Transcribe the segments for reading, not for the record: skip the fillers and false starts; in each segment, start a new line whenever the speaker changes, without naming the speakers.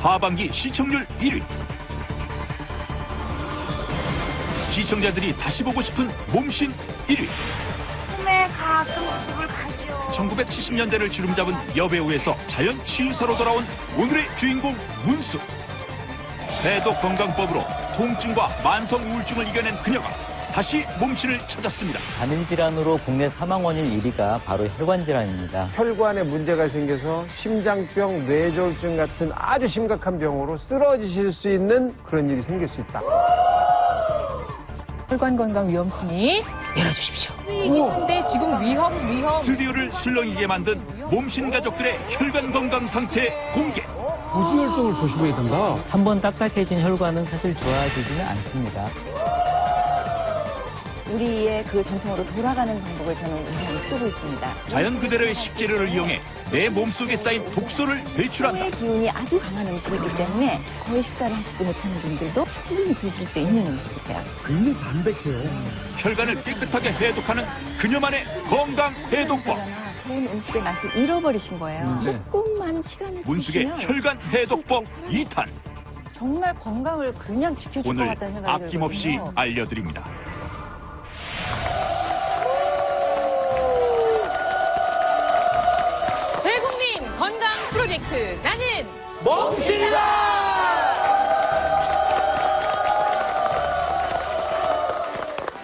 하반기 시청률 1위. 시청자들이 다시 보고 싶은 몸신 1위.
꿈에 가끔씩을 가죠.
1970년대를 주름잡은 여배우에서 자연 치유사로 돌아온 오늘의 주인공 문숙. 해독 건강법으로 통증과 만성 우울증을 이겨낸 그녀가 다시 몸신을 찾았습니다.
간염질환으로 국내 사망 원인 1위가 바로 혈관질환입니다.
혈관에 문제가 생겨서 심장병, 뇌졸중 같은 아주 심각한 병으로 쓰러지실 수 있는 그런 일이 생길 수 있다.
혈관건강위험순위 내려주십시오. 근데 지금 위험.
스튜디오를 술렁이게 만든 몸신 가족들의 혈관건강 상태 공개.
부지혈증을 조심해야 된다.
한번 딱딱해진 혈관은 사실 좋아지지는 않습니다.
우리의 그 전통으로 돌아가는 방법을 저는 우선히 쓰고 있습니다.
자연 그대로의 식재료를 이용해 내 몸속에 쌓인 독소를 배출한다.
의 기운이 아주 강한 음식이기 때문에 거의 식사를 하시지 못하는 분들도 충분히 드실 수 있는 음식이세요.
굉장히 담백해요.
혈관을 깨끗하게 해독하는 그녀만의 건강 해독법.
좋은 음식의 맛을 잃어버리신 거예요.
네.
조금만 시간을
문숙의
주시면
혈관 해독법 2탄.
정말 건강을 그냥 지켜줄 것
오늘
같다는 생각이
아낌없이
들거든요.
알려드립니다.
대국민 건강 프로젝트 나는
몸신이다!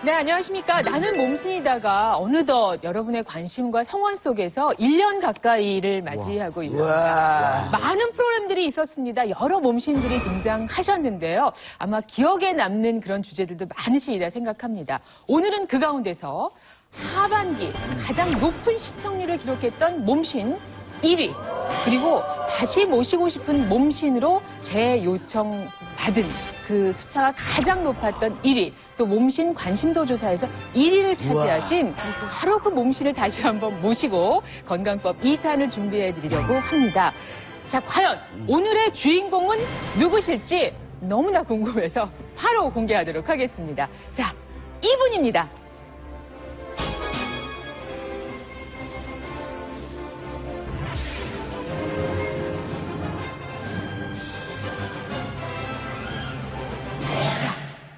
네, 안녕하십니까. 나는 몸신이다가 어느덧 여러분의 관심과 성원 속에서 1년 가까이를 맞이하고 있습니다. 많은 프로그램들이 있었습니다. 여러 몸신들이 등장하셨는데요. 아마 기억에 남는 그런 주제들도 많으시리라 생각합니다. 오늘은 그 가운데서 하반기 가장 높은 시청률을 기록했던 몸신 1위, 그리고 다시 모시고 싶은 몸신으로 재요청 받은 그 숫자가 가장 높았던 1위, 또 몸신 관심도 조사에서 1위를 차지하신 바로 그 몸신을 다시 한번 모시고 건강법 2탄을 준비해 드리려고 합니다. 자, 과연 오늘의 주인공은 누구실지 너무나 궁금해서 바로 공개하도록 하겠습니다. 자, 이분입니다.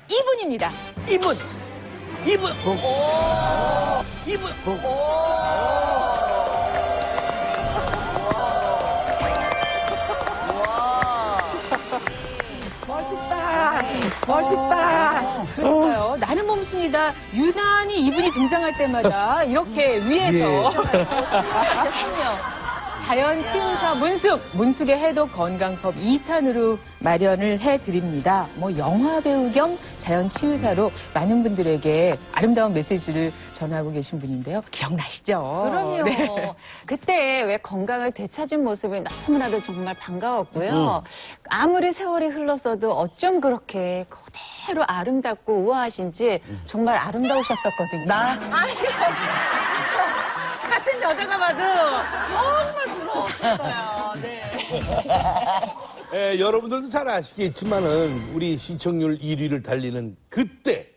이분입니다.
이분.
멋있다. 그러니까요. 나는 몸신이다. 유난히 이분이 등장할 때마다 이렇게 위에서 자연 치유사 문숙의 해독 건강법 2탄으로 마련을 해드립니다. 뭐 영화 배우 겸 자연 치유사로 많은 분들에게 아름다운 메시지를 전하고 계신 분인데요. 기억나시죠?
그럼요.
네.
그때 왜 건강을 되찾은 모습이 너무나도 정말 반가웠고요. 아무리 세월이 흘렀어도 어쩜 그렇게 그대로 아름답고 우아하신지 정말 아름다우셨었거든요. 같은 여자가 봐도 정말 부러웠어요. 네.
여러분들도 잘 아시겠지만은 우리 시청률 1위를 달리는 그때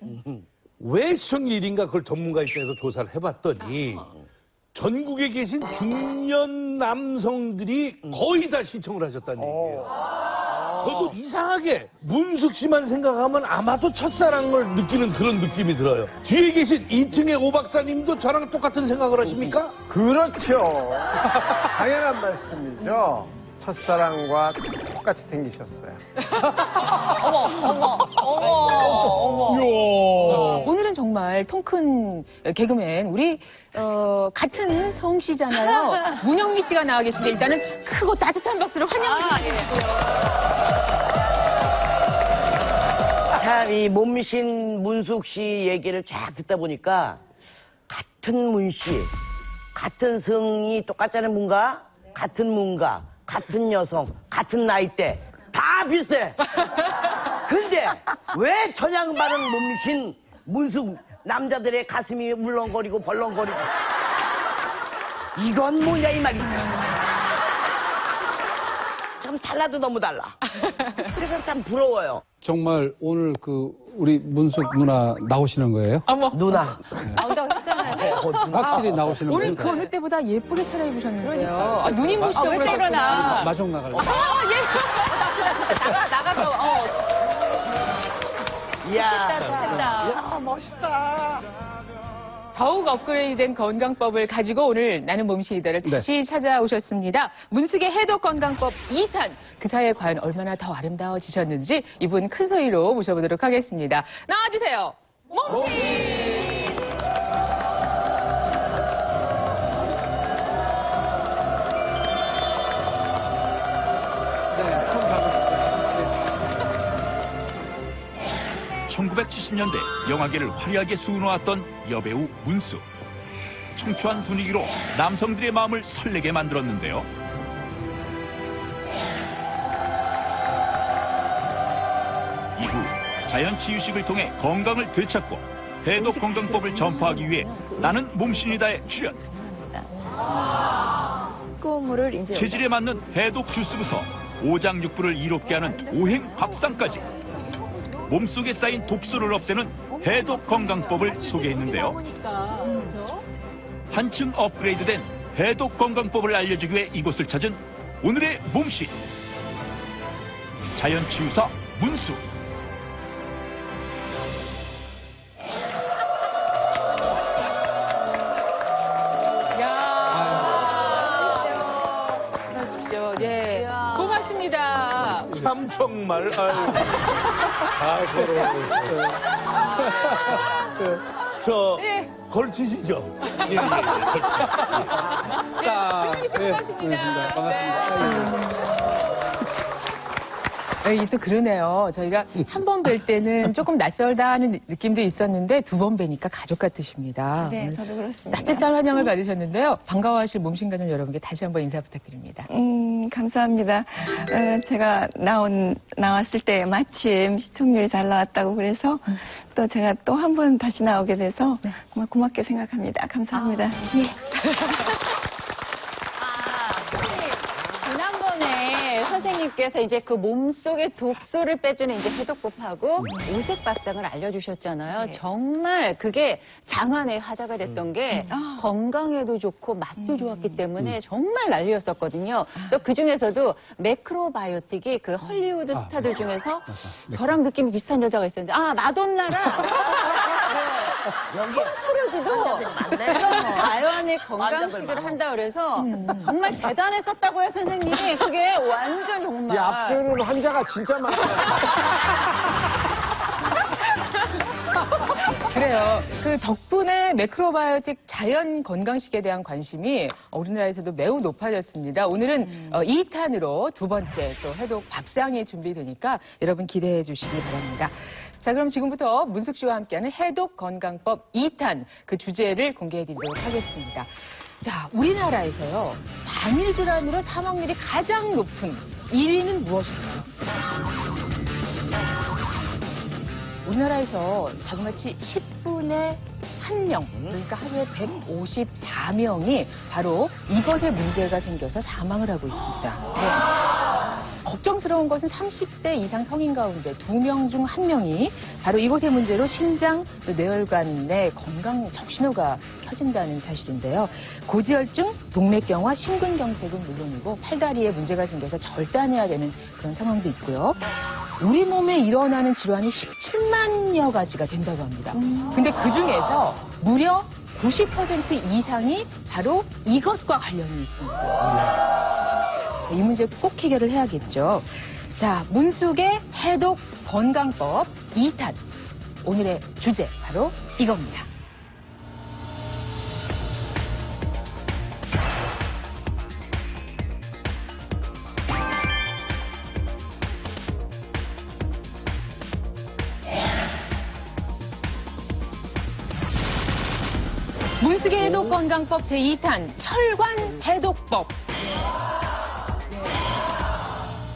왜 시청률 1위인가 그걸 전문가 입장에서 조사를 해봤더니 전국에 계신 중년 남성들이 거의 다 시청을 하셨다는 얘기예요. 저도 이상하게 문숙 씨만 생각하면 아마도 첫사랑을 느끼는 그런 느낌이 들어요. 뒤에 계신 2층의 오 박사님도 저랑 똑같은 생각을 하십니까?
그렇죠. 당연한 말씀이죠. 첫사랑과 똑같이 생기셨어요.
오늘은 정말 통큰 개그맨 우리 같은 성씨잖아요. 문영미 씨가 나와 계신데 일단은 크고 따뜻한 박수로 환영드리겠습니다.
참, 이 몸신 문숙 씨 얘기를 쫙 듣다 보니까 같은 문씨, 같은 성이 똑같잖아요, 문가? 같은 문가, 같은 여성, 같은 나이대, 다 비슷해. 근데 왜 전향 바른 몸신 문숙 남자들의 가슴이 울렁거리고 벌렁거리고 이건 뭐냐 이 말이죠. 참 달라도 너무 달라. 그래서 참 부러워요.
정말 오늘 우리 문숙 누나 나오시는 거예요?
어머.
누나.
나온다고 했잖아요.
확실히 나오시는
오늘
거예요?
그 어느 때보다 예쁘게 차려입으셨는데요. 눈이 부시다고
왜
그러셨구나.
때려나.
마중 나갈래요?
예.
야,
멋있다.
더욱 업그레이드된 건강법을 가지고 오늘 나는 몸신이다를 다시 찾아오셨습니다. 문숙의 해독 건강법 2탄. 그 사이에 과연 얼마나 더 아름다워지셨는지 이분 큰 소리로 모셔보도록 하겠습니다. 나와주세요. 몸신!
네, 처음 가보실게요.
1970년대 영화계를 화려하게 수놓았던 여배우 문수. 청초한 분위기로 남성들의 마음을 설레게 만들었는데요. 이후 자연치유식을 통해 건강을 되찾고 해독 건강법을 전파하기 위해 나는 몸신이다에 출연.
꼬물을 이제
체질에 맞는 해독 주스부터 오장육부를 이롭게 하는 오행 밥상까지 몸속에 쌓인 독소를 없애는 해독 건강법을 소개했는데요. 한층 업그레이드된 해독 건강법을 알려주기 위해 이곳을 찾은 오늘의 몸신. 자연치유사 문수.
안녕하십시오. 예. 고맙습니다.
참 정말. 저
네.
걸치시죠? 예, 걸치.
고맙습니다.
반갑습니다.
또 그러네요. 저희가 한 번 뵐 때는 조금 낯설다 하는 느낌도 있었는데 두 번 뵈니까 가족 같으십니다.
네, 저도 그렇습니다.
따뜻한 환영을 받으셨는데요. 반가워하실 몸신 가족 여러분께 다시 한번 인사 부탁드립니다.
감사합니다. 제가 나왔을 때 마침 시청률이 잘 나왔다고 그래서 또 제가 또 한 번 다시 나오게 돼서 정말 고맙게 생각합니다. 감사합니다.
지난번에 선생님께서 이제 그 몸속의 독소를 빼주는 이제 해독법하고 오색밥상을 알려주셨잖아요. 정말 그게 장안의 화제가 됐던 게 건강에도 좋고 맛도 좋았기 때문에 정말 난리였었거든요. 또 그 중에서도 매크로바이오틱이 그 헐리우드 스타들 중에서 저랑 느낌이 비슷한 여자가 있었는데 마돈나랑 톰 크루즈도 자연의 건강식을 한다 그래서 정말 대단했었다고요, 선생님. 그게 완전 정말.
이 앞뒤는 환자가 진짜 많아요.
그래요. 그 덕분에 매크로바이오틱 자연 건강식에 대한 관심이 우리나라에서도 매우 높아졌습니다. 오늘은 2탄으로 두 번째 또 해독 밥상이 준비되니까 여러분 기대해 주시기 바랍니다. 자, 그럼 지금부터 문숙 씨와 함께하는 해독 건강법 2탄 그 주제를 공개해 드리도록 하겠습니다. 자, 우리나라에서요. 당일 질환으로 사망률이 가장 높은 1위는 무엇일까요? 우리나라에서 자그마치 10분의 1명, 그러니까 하루에 154명이 바로 이것에 문제가 생겨서 사망을 하고 있습니다. 걱정스러운 것은 30대 이상 성인 가운데 2명 중 1명이 바로 이곳의 문제로 심장, 또 뇌혈관 내 건강 적신호가 켜진다는 사실인데요. 고지혈증, 동맥경화, 심근경색은 물론이고 팔다리에 문제가 생겨서 절단해야 되는 그런 상황도 있고요. 우리 몸에 일어나는 질환이 17만여 가지가 된다고 합니다. 근데 그 중에서 무려 90% 이상이 바로 이것과 관련이 있습니다. 이 문제 꼭 해결을 해야겠죠. 자, 문숙의 해독 건강법 2탄. 오늘의 주제 바로 이겁니다. 문숙의 해독 건강법 제2탄 혈관 해독법.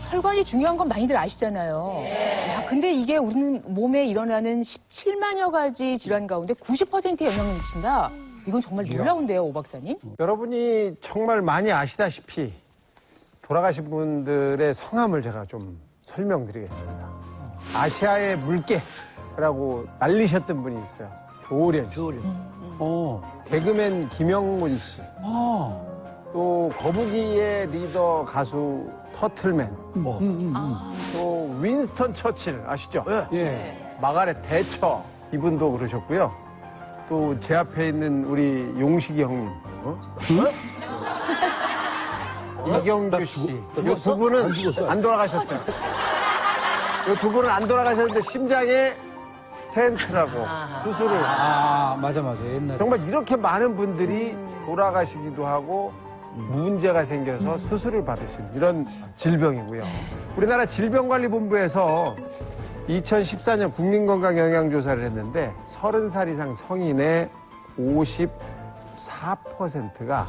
혈관이 중요한 건 많이들 아시잖아요. 야, 근데 이게 우리 몸에 일어나는 17만여 가지 질환 가운데 90%에 영향을 미친다? 이건 정말 놀라운데요, 오 박사님?
여러분이 정말 많이 아시다시피 돌아가신 분들의 성함을 제가 좀 설명드리겠습니다. 아시아의 물개라고 날리셨던 분이 있어요. 조련 씨. 개그맨 김영문 씨. 또 거북이의 리더 가수 터틀맨, 또 윈스턴 처칠 아시죠?
예.
마가렛 대처 이분도 그러셨고요. 또 제 앞에 있는 우리 용식이 형님, 이경규 씨, 이 두 분은 안 돌아가셨어요. 이 두 분은 안 돌아가셨는데 심장에 스텐트라고 수술을.
아, 맞아. 옛날에.
정말 이렇게 많은 분들이 돌아가시기도 하고 문제가 생겨서 수술을 받으신 이런 질병이고요. 우리나라 질병관리본부에서 2014년 국민건강영양조사를 했는데 30살 이상 성인의 54%가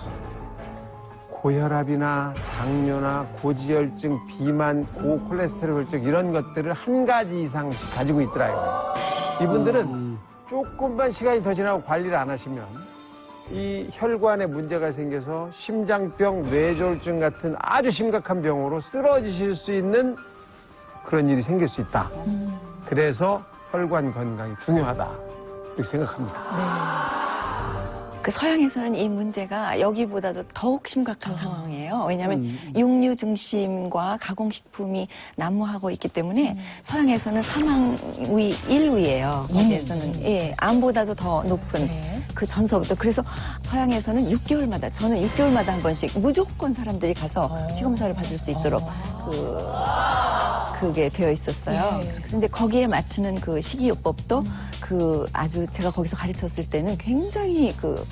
고혈압이나 당뇨나 고지혈증, 비만, 고콜레스테롤 이런 것들을 한 가지 이상씩 가지고 있더라고요. 이분들은 조금만 시간이 더 지나고 관리를 안 하시면 이 혈관에 문제가 생겨서 심장병, 뇌졸중 같은 아주 심각한 병으로 쓰러지실 수 있는 그런 일이 생길 수 있다. 그래서 혈관 건강이 중요하다. 이렇게 생각합니다.
그 서양에서는 이 문제가 여기보다도 더욱 심각한 상황이에요. 왜냐하면 육류 중심과 가공식품이 난무하고 있기 때문에 서양에서는 사망위 1위예요. 거기에서는 암보다도 더 높은 그 전서부터. 그래서 서양에서는 6개월마다 저는 6개월마다 한 번씩 무조건 사람들이 가서 피검사를 받을 수 있도록 그게 되어 있었어요. 그런데 거기에 맞추는 그 식이요법도 그 아주 제가 거기서 가르쳤을 때는 굉장히 그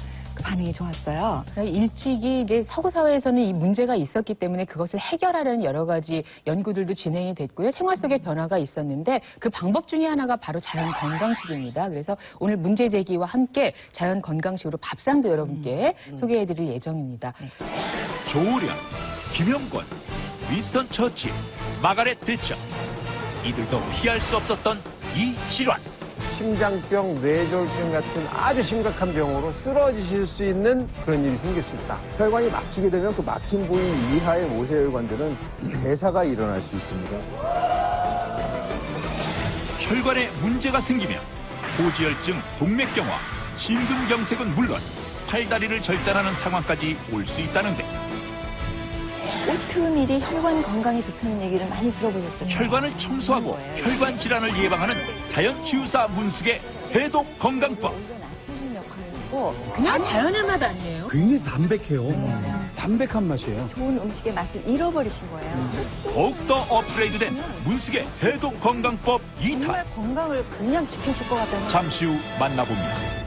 반응이 좋았어요.
일찍이 이제 서구 사회에서는 이 문제가 있었기 때문에 그것을 해결하려는 여러 가지 연구들도 진행이 됐고요. 생활 속에 변화가 있었는데 그 방법 중에 하나가 바로 자연 건강식입니다. 그래서 오늘 문제 제기와 함께 자연 건강식으로 밥상도 여러분께 소개해드릴 예정입니다.
조련, 김영권, 윈스턴 처칠, 마가렛 대처. 이들도 피할 수 없었던 이 질환.
심장병, 뇌졸중 같은 아주 심각한 병으로 쓰러지실 수 있는 그런 일이 생길 수 있다.
혈관이 막히게 되면 그 막힌 부위 이하의 모세혈관들은 대사가 일어날 수 있습니다.
혈관에 문제가 생기면 고지혈증, 동맥경화, 심근경색은 물론 팔다리를 절단하는 상황까지 올 수 있다는데
오트밀이 혈관 건강에 좋다는 얘기를 많이 들어보셨어요.
혈관을 청소하고 혈관 질환을 예방하는 자연치유사 문숙의 해독 건강법.
오히려 낮춰주는 역할을 하고
그냥 자연의 맛 아니에요?
굉장히 담백해요. 담백한 맛이에요.
좋은 음식의 맛을 잃어버리신 거예요.
더욱더 업그레이드된 문숙의 해독 건강법 2탄.
정말 건강을 그냥 지켜줄 것 같다는
잠시 후 만나봅니다.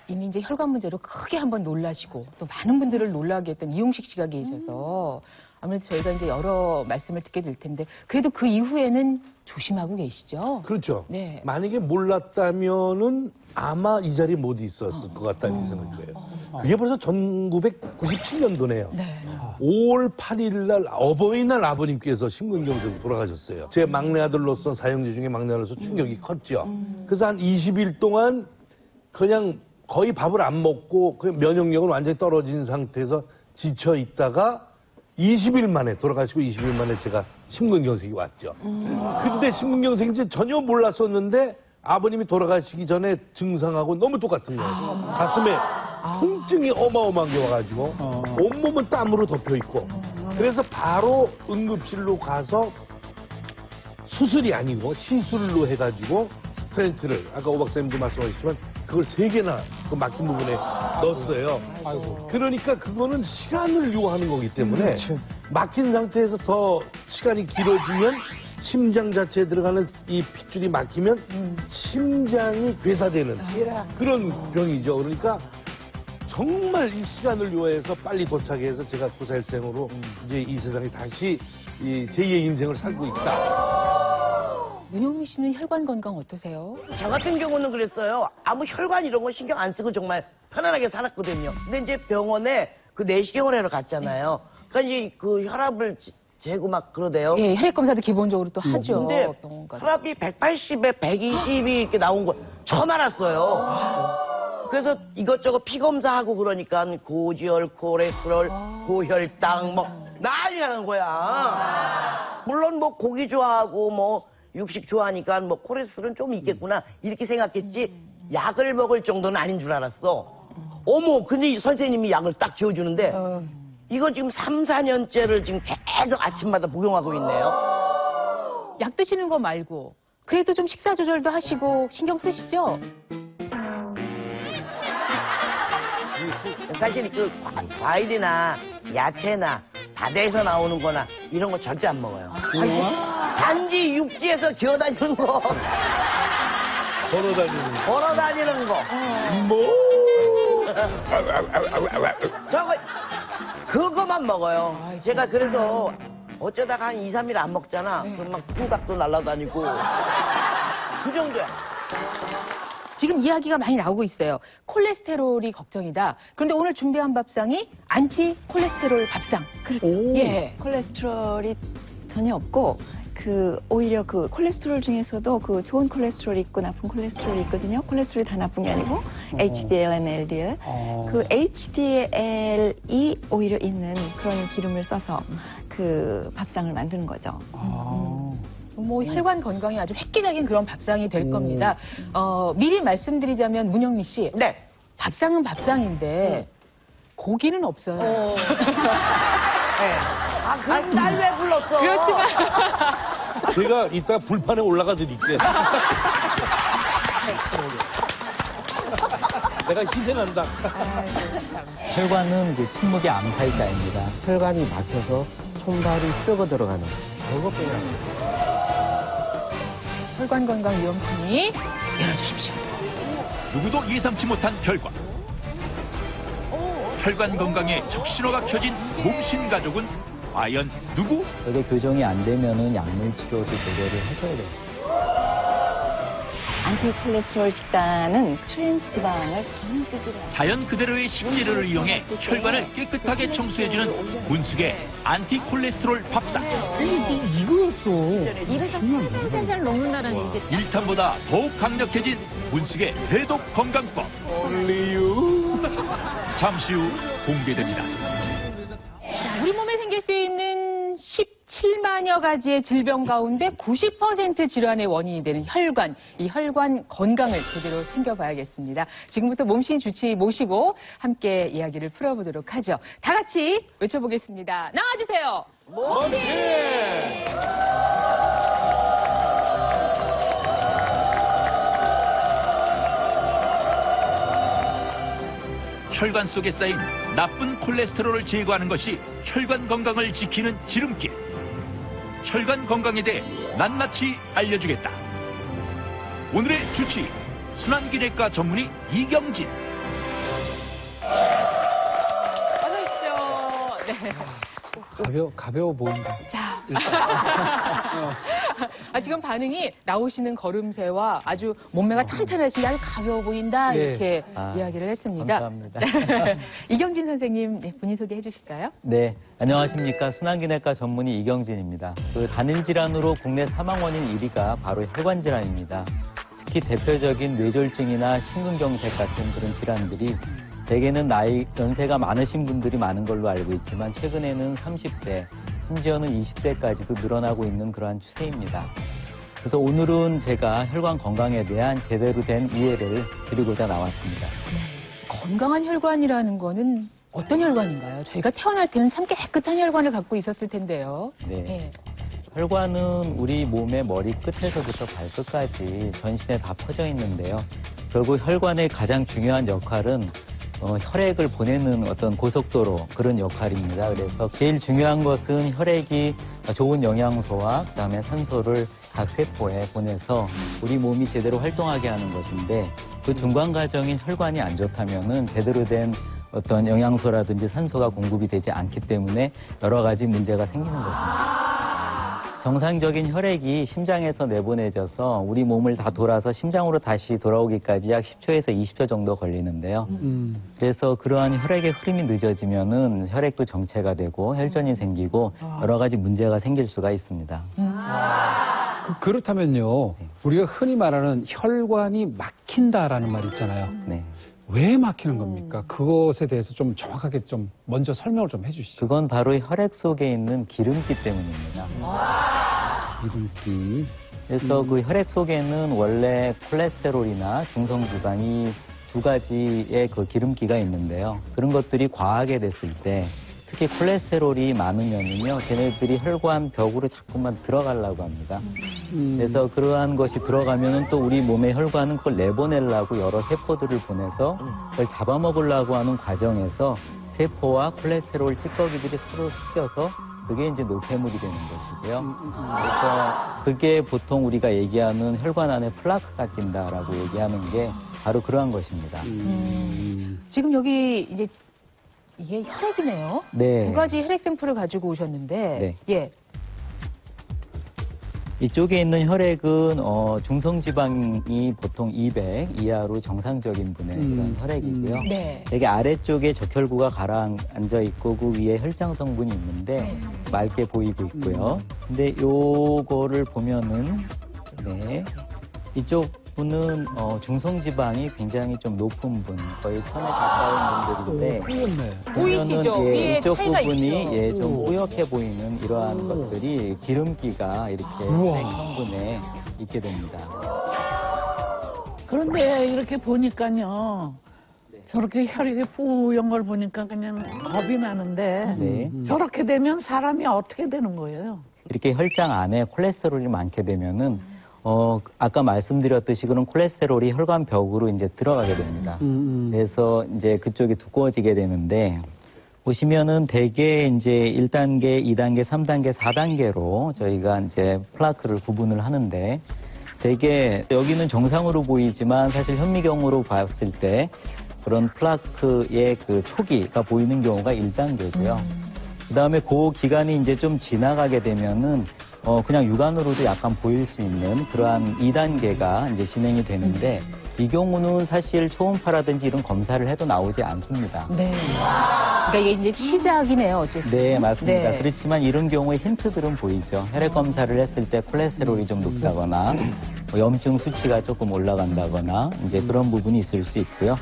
이미 이제 혈관 문제로 크게 한번 놀라시고 또 많은 분들을 놀라게 했던 이용식 씨가 계셔서 아무래도 저희가 이제 여러 말씀을 듣게 될 텐데 그래도 그 이후에는 조심하고 계시죠?
그렇죠.
네.
만약에 몰랐다면은 아마 이 자리에 못 있었을 것 같다는 생각이 들어요. 그게 벌써 1997년도네요.
네.
5월 8일 날 어버이날 아버님께서 심근경색으로 돌아가셨어요. 제 막내 아들로서 사형제 중에 막내 아들로서 충격이 컸죠. 그래서 한 20일 동안 그냥 거의 밥을 안 먹고 그냥 면역력은 완전히 떨어진 상태에서 지쳐 있다가 20일 만에 돌아가시고 20일 만에 제가 심근경색이 왔죠. 근데 심근경색인지 전혀 몰랐었는데 아버님이 돌아가시기 전에 증상하고 너무 똑같은 거예요. 가슴에 통증이 어마어마한 게 와가지고 온몸은 땀으로 덮여 있고 그래서 바로 응급실로 가서 수술이 아니고 시술로 해가지고 스텐트를 아까 오 박사님도 말씀하셨지만 그걸 3개나 그 막힌 부분에 넣었어요. 그러니까 그거는 시간을 요하는 거기 때문에 막힌 상태에서 더 시간이 길어지면 심장 자체에 들어가는 이 핏줄이 막히면 심장이 괴사되는 그런 병이죠. 그러니까 정말 이 시간을 요해서 빨리 도착해서 제가 구사일생으로 이제 이 세상에 다시 이 제2의 인생을 살고 있다.
윤용미 씨는 혈관 건강 어떠세요?
저 같은 경우는 그랬어요. 아무 혈관 이런 거 신경 안 쓰고 정말 편안하게 살았거든요. 근데 이제 병원에 그 내시경을 하러 갔잖아요. 그러니까 이제 그 혈압을 재고 막 그러대요.
예, 혈액 검사도 기본적으로 또 하죠.
근데
병원 가서.
혈압이 180에 120이 이렇게 나온 거 처음 알았어요. 그래서 이것저것 피 검사하고 그러니까 고지혈, 콜레스테롤, 고혈당 뭐 난리가 난 거야. 물론 뭐 고기 좋아하고 뭐 육식 좋아하니까 뭐 콜레스테롤은 좀 있겠구나 이렇게 생각했지 약을 먹을 정도는 아닌 줄 알았어. 어머, 근데 선생님이 약을 딱 지어주는데 이거 지금 3, 4년째를 지금 계속 아침마다 복용하고 있네요.
약 드시는 거 말고 그래도 좀 식사 조절도 하시고 신경 쓰시죠?
사실 그 과일이나 야채나 바다에서 나오는 거나 이런 거 절대 안 먹어요. 단지 육지에서 기어다니는 거. 걸어 다니는 거. 저거, 그거만 먹어요. 제가 그래서 어쩌다가 한 2, 3일 안 먹잖아. 그럼 막 콩닥도 날아다니고. 그 정도야.
지금 이야기가 많이 나오고 있어요. 콜레스테롤이 걱정이다. 그런데 오늘 준비한 밥상이 안티 콜레스테롤 밥상.
그렇죠.
예.
콜레스테롤이 전혀 없고 오히려 그 콜레스테롤 중에서도 그 좋은 콜레스테롤이 있고 나쁜 콜레스테롤이 있거든요. 콜레스테롤이 다 나쁜 게 아니고 HDL과 LDL. 그 HDL이 오히려 있는 그런 기름을 써서 그 밥상을 만드는 거죠.
뭐 혈관 건강에 아주 획기적인 그런 밥상이 될 겁니다. 미리 말씀드리자면 문영미 씨,
네.
밥상은 밥상인데 고기는 없어요. 네.
그럼 날 왜 불렀어?
그렇지만
제가 이따 불판에 올라가 드릴게요. 내가 희생한다.
혈관은 그 침묵의 암살자입니다.
혈관이 막혀서 손발이 썩어 들어가는 그것뿐이랍니다.
혈관 건강 위험성이 열어주십시오.
누구도 예상치 못한 결과. 혈관 건강에 적신호가 켜진 몸신 가족은 과연 누구?
저게 교정이 안 되면은 약물 치료도 제대로 하셔야 돼요.
안티콜레스테롤 식단은 트랜스 지방을 전혀 쓰지 않아요.
자연 그대로의 식재료를 이용해 혈관을 깨끗하게 청소해주는 문숙의 안티콜레스테롤 밥상.
이거였어.
입에서 살 녹는다는 얘기.
1탄보다 더욱 강력해진 문숙의 해독 건강법. 잠시 후 공개됩니다.
자, 우리 몸에 생길 수 있는 17만여 가지의 질병 가운데 90% 질환의 원인이 되는 혈관, 이 혈관 건강을 제대로 챙겨봐야겠습니다. 지금부터 몸신 주치 모시고 함께 이야기를 풀어보도록 하죠. 다 같이 외쳐보겠습니다. 나와주세요. 몸신!
혈관 속에 쌓인 나쁜 콜레스테롤을 제거하는 것이 혈관 건강을 지키는 지름길. 혈관 건강에 대해 낱낱이 알려주겠다. 오늘의 주치, 순환기내과 전문의 이경진.
어서 오십시오. 네.
가벼워 보인다.
자. 지금 반응이 나오시는 걸음새와 아주 몸매가 탄탄하신데 아주 가벼워 보인다.
네.
이렇게 이야기를 했습니다.
감사합니다.
이경진 선생님, 네, 본인 소개해 주실까요?
네, 안녕하십니까. 순환기내과 전문의 이경진입니다. 그 단일 질환으로 국내 사망 원인 1위가 바로 혈관 질환입니다. 특히 대표적인 뇌졸중이나 심근경색 같은 그런 질환들이 대개는 연세가 많으신 분들이 많은 걸로 알고 있지만 최근에는 30대, 심지어는 20대까지도 늘어나고 있는 그러한 추세입니다. 그래서 오늘은 제가 혈관 건강에 대한 제대로 된 이해를 드리고자 나왔습니다.
건강한 혈관이라는 거는 어떤 혈관인가요? 저희가 태어날 때는 참 깨끗한 혈관을 갖고 있었을 텐데요.
네. 혈관은 우리 몸의 머리 끝에서부터 발끝까지 전신에 다 퍼져 있는데요. 결국 혈관의 가장 중요한 역할은 혈액을 보내는 어떤 고속도로 그런 역할입니다. 그래서 제일 중요한 것은 혈액이 좋은 영양소와 그다음에 산소를 각 세포에 보내서 우리 몸이 제대로 활동하게 하는 것인데 그 중간 과정인 혈관이 안 좋다면은 제대로 된 어떤 영양소라든지 산소가 공급이 되지 않기 때문에 여러 가지 문제가 생기는 것입니다. 정상적인 혈액이 심장에서 내보내져서 우리 몸을 다 돌아서 심장으로 다시 돌아오기까지 약 10초에서 20초 정도 걸리는데요. 그래서 그러한 혈액의 흐름이 늦어지면은 혈액도 정체가 되고 혈전이 생기고 여러 가지 문제가 생길 수가 있습니다.
그렇다면요, 우리가 흔히 말하는 혈관이 막힌다라는 말이 있잖아요.
네.
왜 막히는 겁니까? 그것에 대해서 좀 정확하게 좀 먼저 설명을 좀 해주시죠.
그건 바로 혈액 속에 있는 기름기 때문입니다.
기름기.
그래서 그 혈액 속에는 원래 콜레스테롤이나 중성지방이 두 가지의 그 기름기가 있는데요. 그런 것들이 과하게 됐을 때 특히 콜레스테롤이 많으면요, 걔네들이 혈관 벽으로 자꾸만 들어가려고 합니다. 그래서 그러한 것이 들어가면은 또 우리 몸의 혈관은 그걸 내보내려고 여러 세포들을 보내서 그걸 잡아먹으려고 하는 과정에서 세포와 콜레스테롤 찌꺼기들이 서로 섞여서 그게 이제 노폐물이 되는 것이고요. 그래서 그게 보통 우리가 얘기하는 혈관 안에 플라크가 낀다라고 얘기하는 게 바로 그러한 것입니다.
지금 여기 이제 이게 혈액이네요.
네.
두 가지 혈액 샘플을 가지고 오셨는데,
네.
예.
이쪽에 있는 혈액은 중성지방이 보통 200 이하로 정상적인 분의 그런 혈액이고요.
네.
되게 아래쪽에 적혈구가 가라앉아 있고 그 위에 혈장 성분이 있는데 맑게 보이고 있고요. 근데 요거를 보면은 네. 이쪽 분은 중성지방이 굉장히 좀 높은 분, 거의 1000에 가까운 분들인데
보이시죠?
예,
위에
이쪽
차이가
부분이
있죠.
예, 좀 뿌옇게 보이는 이러한 것들이 기름기가 이렇게 성분에 있게 됩니다.
그런데 이렇게 보니까요. 저렇게 혈액이 뿌연 걸 보니까 그냥 겁이 나는데
네.
저렇게 되면 사람이 어떻게 되는 거예요?
이렇게 혈장 안에 콜레스테롤이 많게 되면은 아까 말씀드렸듯이 그런 콜레스테롤이 혈관 벽으로 이제 들어가게 됩니다. 그래서 이제 그쪽이 두꺼워지게 되는데 보시면은 대개 이제 1단계, 2단계, 3단계, 4단계로 저희가 이제 플라크를 구분을 하는데 대개 여기는 정상으로 보이지만 사실 현미경으로 봤을 때 그런 플라크의 그 초기가 보이는 경우가 1단계고요. 그다음에 그 기간이 이제 좀 지나가게 되면은 그냥 육안으로도 약간 보일 수 있는 그러한 2단계가 이제 진행이 되는데 이 경우는 사실 초음파라든지 이런 검사를 해도 나오지 않습니다.
네. 그러니까 이게 이제 시작이네요, 어쨌든.
네, 맞습니다.
네.
그렇지만 이런 경우에 힌트들은 보이죠. 혈액 검사를 했을 때 콜레스테롤이 좀 높다거나 염증 수치가 조금 올라간다거나 이제 그런 부분이 있을 수 있고요.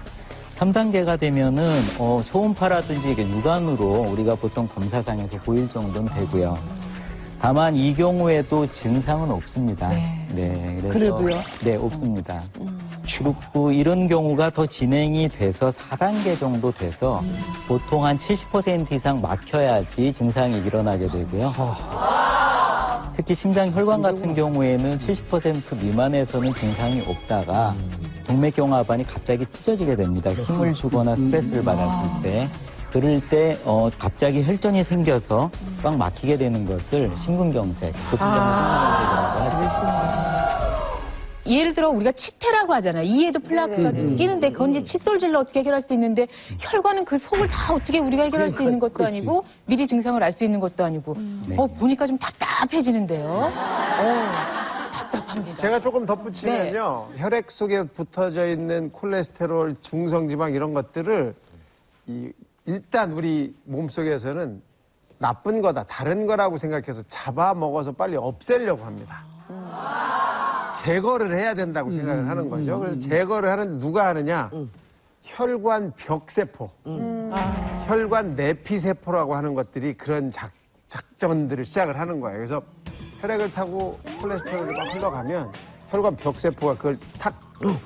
3단계가 되면은 초음파라든지 이게 육안으로 우리가 보통 검사상에서 보일 정도는 되고요. 다만 이 경우에도 증상은 없습니다. 네, 그래서
그래도요?
네, 없습니다. 그리고 이런 경우가 더 진행이 돼서 4단계 정도 돼서 보통 한 70% 이상 막혀야지 증상이 일어나게 되고요. 특히 심장 혈관 같은 경우에는 70% 미만에서는 증상이 없다가 동맥경화반이 갑자기 찢어지게 됩니다. 힘을 주거나 스트레스를 받았을 때. 그럴 때 갑자기 혈전이 생겨서 꽉 막히게 되는 것을 심근경색, 급성장 심근경색이라고 하죠.
예를 들어 우리가 치태라고 하잖아요. 이에도 플라크가 끼는데 그건 이제 칫솔질로 어떻게 해결할 수 있는데 혈관은 그 속을 다 어떻게 우리가 해결할 수 있는 것도 아니고 미리 증상을 알 수 있는 것도 아니고 보니까 좀 답답해지는데요. 답답합니다.
제가 조금 덧붙이면요. 혈액 속에 붙어져 있는 콜레스테롤, 중성지방 이런 것들을 일단 우리 몸속에서는 나쁜 거다, 다른 거라고 생각해서 잡아먹어서 빨리 없애려고 합니다. 제거를 해야 된다고 생각을 하는 거죠. 그래서 제거를 하는 누가 하느냐? 혈관 벽세포, 혈관 내피세포라고 하는 것들이 그런 작전들을 시작을 하는 거예요. 그래서 혈액을 타고 콜레스테롤이 막 흘러가면 혈관 벽세포가 그걸 탁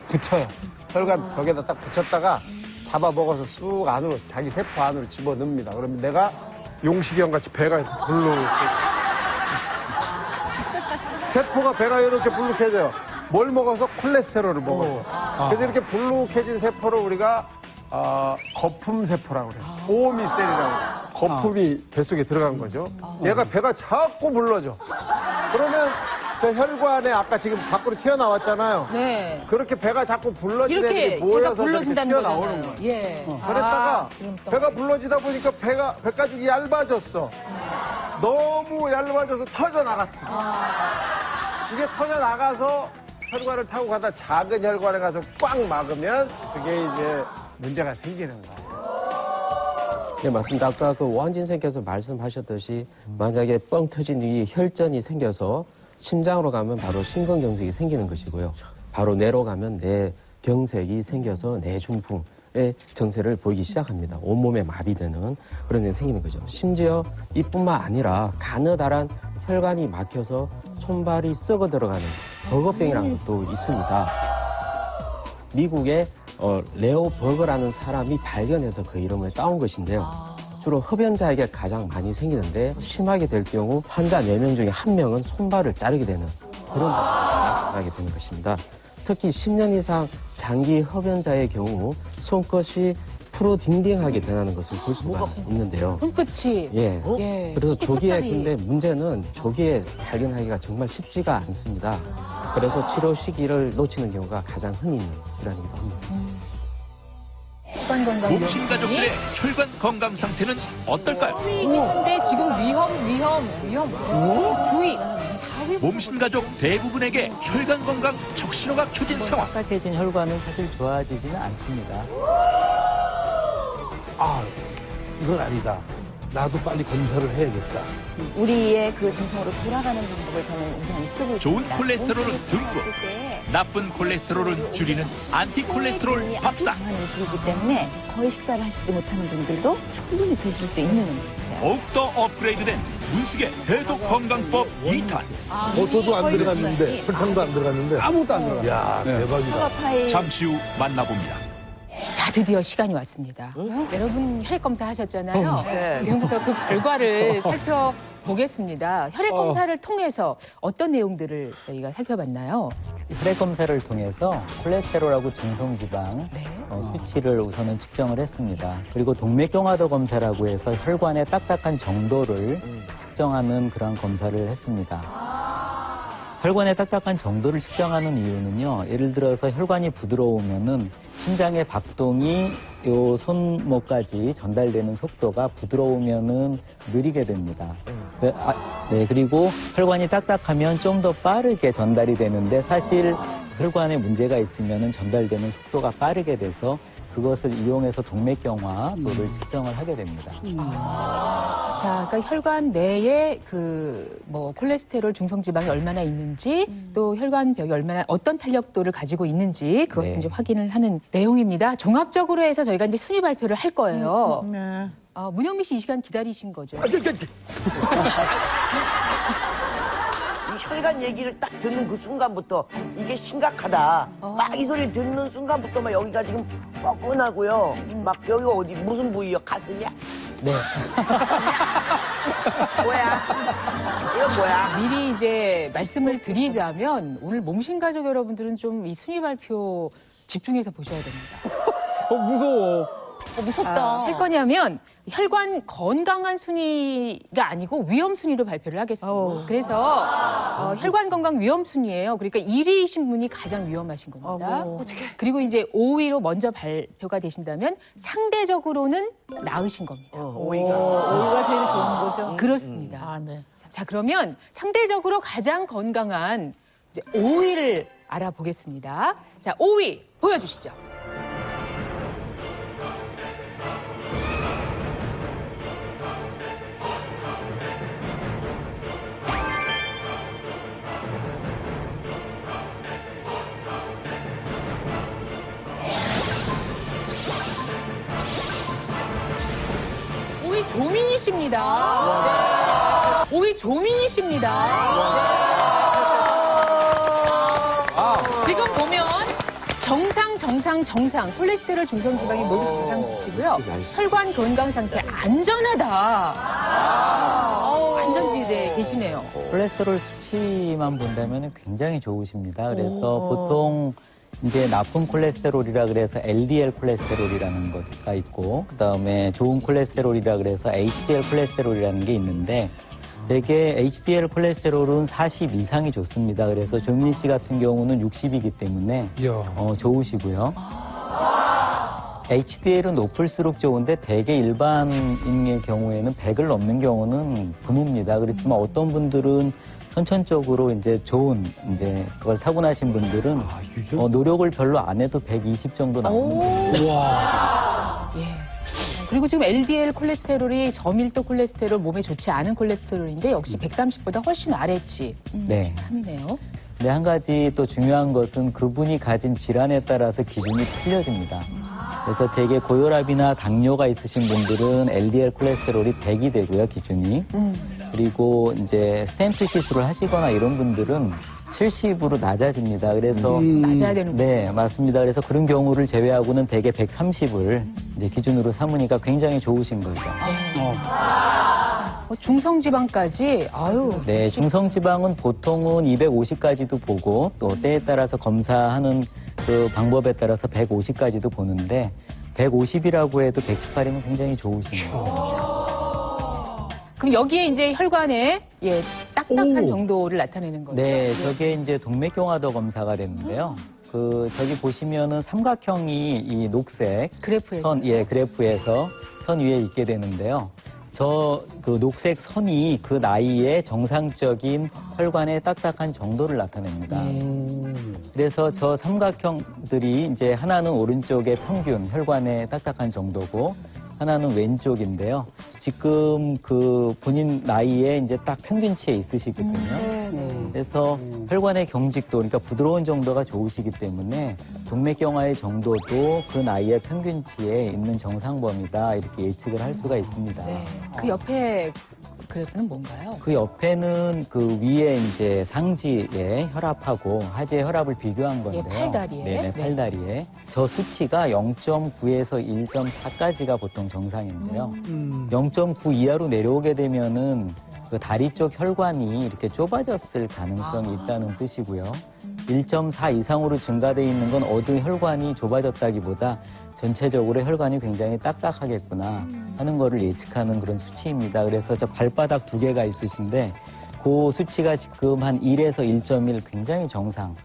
붙여요. 혈관 벽에다 딱 붙였다가 잡아먹어서 쑥 안으로 자기 세포 안으로 집어넣습니다. 그러면 내가 용식형 같이 배가 불룩 세포가 배가 이렇게 불룩해져요. 뭘 먹어서? 콜레스테롤을 먹어서. 그래서 이렇게 불룩해진 세포를 우리가 거품 세포라고 그래요. 오미셀이라고. 거품이 뱃속에 들어간 거죠. 얘가 배가 자꾸 불러져. 그러면 저 혈관에 아까 지금 밖으로 튀어나왔잖아요.
네.
그렇게 배가 자꾸 불러지는
이렇게
애들이 모여서
배가 불러진다는
이렇게 튀어나오는
거잖아요.
거예요.
예.
그랬다가
그럼 또.
배가 불러지다 보니까 배가죽이 얇아졌어. 너무 얇아져서 터져나갔어. 이게 터져나가서 혈관을 타고 가다 작은 혈관에 가서 꽉 막으면 그게 이제 문제가 생기는 거예요.
네, 맞습니다. 아까 그 오한진 선생께서 말씀하셨듯이 만약에 뻥 터진 이 혈전이 생겨서 심장으로 가면 바로 심근경색이 생기는 것이고요. 바로 뇌로 가면 뇌경색이 생겨서 뇌중풍의 증세를 보이기 시작합니다. 온몸에 마비되는 그런 증세가 생기는 거죠. 심지어 이뿐만 아니라 가느다란 혈관이 막혀서 손발이 썩어 들어가는 버거병이라는 것도 있습니다. 미국의 레오버그라는 사람이 발견해서 그 이름을 따온 것인데요. 주로 흡연자에게 가장 많이 생기는데 심하게 될 경우 환자 4명 중에 1명은 손발을 자르게 되는 그런 병이 나타나게 되는 것입니다. 특히 10년 이상 장기 흡연자의 경우 손끝이 프로딩딩하게 변하는 것을 볼 수가 있는데요.
손끝이.
예.
예.
그래서 조기에
손끝살이.
근데 문제는 조기에 발견하기가 정말 쉽지가 않습니다. 그래서 치료 시기를 놓치는 경우가 가장 흔히 있는 질환이기도 합니다.
혈관 건강
몸신 가족들의 혈관 건강 상태는 어떨까요?
근데 지금 위험. 주의.
몸신 가족 대부분에게 혈관 건강 적신호가 켜진 상황.
딱딱해진 혈관은 사실 좋아지지는 않습니다.
아, 이건 아니다. 나도 빨리 검사를 해야겠다.
우리의 그 정상으로 돌아가는 방법을 저는 우선 쓰고 있습니다.
좋은 콜레스테롤은 등급, 나쁜 콜레스테롤은 줄이는 안티콜레스테롤 밥상.
강한 음식이기 때문에 거의 식사를 하시지 못하는 분들도 충분히 드실 수 있는 음식이에요.
더욱더 업그레이드된 문숙의 해독 건강법 2탄.
버섯도 안 들어갔는데, 설탕도 안 들어갔는데.
아무것도 안 들어갔어요.
야, 대박이다.
잠시 후 만나봅니다.
자, 드디어 시간이 왔습니다. 여러분 혈액 검사 하셨잖아요.
네.
지금부터 그 결과를 살펴보겠습니다. 혈액 검사를 통해서 어떤 내용들을 저희가 살펴봤나요?
혈액 검사를 통해서 콜레스테롤하고 중성지방 수치를 우선은 측정을 했습니다. 그리고 동맥경화도 검사라고 해서 혈관의 딱딱한 정도를 측정하는 그런 검사를 했습니다. 혈관의 딱딱한 정도를 측정하는 이유는요, 예를 들어서 혈관이 부드러우면은 심장의 박동이 요 손목까지 전달되는 속도가 부드러우면은 느리게 됩니다. 그리고 혈관이 딱딱하면 좀 더 빠르게 전달이 되는데 사실 혈관에 문제가 있으면은 전달되는 속도가 빠르게 돼서 그것을 이용해서 동맥경화도를 측정을 하게 됩니다.
자, 그러니까 혈관 내에 콜레스테롤 중성지방이 얼마나 있는지 또 혈관벽이 얼마나 어떤 탄력도를 가지고 있는지 그것을 이제 확인을 하는 내용입니다. 종합적으로 해서 저희가 이제 순위 발표를 할 거예요. 문영미 씨 이 시간 기다리신 거죠?
이 혈관 얘기를 딱 듣는 그 순간부터 이게 심각하다. 막 이 소리 듣는 순간부터 막 여기가 지금 뻐근하고요. 막 여기가 어디 무슨 부위요? 가슴이야?
네.
뭐야? 이건 뭐야?
미리 이제 말씀을 드리자면 오늘 몸신 가족 여러분들은 좀 이 순위 발표 집중해서 보셔야 됩니다.
무서워.
무섭다. 할 거냐면 혈관 건강한 순위가 아니고 위험 순위로 발표를 하겠습니다. 그래서 혈관 건강 위험 순위예요. 그러니까 1위이신 분이 가장 위험하신 겁니다. 그리고 이제 5위로 먼저 발표가 되신다면 상대적으로는 나으신 겁니다.
5위가 제일 좋은 거죠?
그렇습니다. 자, 그러면 상대적으로 가장 건강한 이제 5위를 알아보겠습니다. 자, 5위 보여주시죠. 조민희씨입니다. 네. 5위 조민희씨입니다. 네. 지금 보면 정상 콜레스테롤 중성지방이 모두 정상 수치고요. 혈관 건강 상태 안전하다. 안전지대에 계시네요.
콜레스테롤 수치만 본다면 굉장히 좋으십니다. 그래서 보통 이제 나쁜 콜레스테롤이라 그래서 LDL 콜레스테롤이라는 것가 있고, 그 다음에 좋은 콜레스테롤이라 그래서 HDL 콜레스테롤이라는 게 있는데, 대개 HDL 콜레스테롤은 40 이상이 좋습니다. 그래서 조민희 씨 같은 경우는 60이기 때문에 좋으시고요. HDL은 높을수록 좋은데 대개 일반인의 경우에는 100을 넘는 경우는 드뭅니다. 그렇지만 어떤 분들은 선천적으로 이제 좋은 그걸 타고나신 분들은 노력을 별로 안 해도 120 정도 나오는
와. 예. 그리고 지금 LDL 콜레스테롤이 저밀도 콜레스테롤, 몸에 좋지 않은 콜레스테롤인데 역시 130보다 훨씬 아래치.
네.
3이네요.
근데 한 가지 또 중요한 것은 그분이 가진 질환에 따라서 기준이 틀려집니다. 그래서 대개 고혈압이나 당뇨가 있으신 분들은 LDL 콜레스테롤이 100이 되고요, 기준이. 그리고 이제 스텐트 시술을 하시거나 이런 분들은 70으로 낮아집니다. 그래서
낮아야 되는
네, 맞습니다. 그래서 그런 경우를 제외하고는 대개 130을 이제 기준으로 삼으니까 굉장히 좋으신 거죠.
중성지방까지 아유.
네, 중성지방은 보통은 250까지도 보고 또 때에 따라서 검사하는 그 방법에 따라서 150까지도 보는데 150이라고 해도 118이면 굉장히 좋으신 거예요.
그럼 여기에 이제 혈관에 예, 딱딱한 정도를 나타내는 거죠.
네, 저게 이제 동맥경화도 검사가 됐는데요. 그 저기 보시면은 삼각형이 이 녹색
그래프에서
그래프에서 선 위에 있게 되는데요. 저 그 녹색 선이 그 나이에 정상적인 혈관의 딱딱한 정도를 나타냅니다. 그래서 저 삼각형들이 이제 하나는 오른쪽의 평균 혈관의 딱딱한 정도고 하나는 왼쪽인데요. 지금 그 본인 나이에 이제 딱 평균치에 있으시거든요. 그래서 혈관의 경직도, 그러니까 부드러운 정도가 좋으시기 때문에 동맥경화의 정도도 그 나이의 평균치에 있는 정상범위다 이렇게 예측을 할 수가 있습니다.
네. 그 옆에 그래프는 뭔가요?
그 옆에는 그 위에 이제 상지의 혈압하고 하지의 혈압을 비교한 건데요.
예, 팔다리에.
네, 팔다리에. 저 수치가 0.9에서 1.4까지가 보통 정상인데요. 0.9 이하로 내려오게 되면은 그 다리 쪽 혈관이 이렇게 좁아졌을 가능성이 있다는 뜻이고요. 1.4 이상으로 증가되어 있는 건 어느 혈관이 좁아졌다기보다 전체적으로 혈관이 굉장히 딱딱하겠구나 하는 거를 예측하는 그런 수치입니다. 그래서 저 발바닥 두 개가 있으신데 그 수치가 지금 한 1에서 1.1 굉장히 정상적인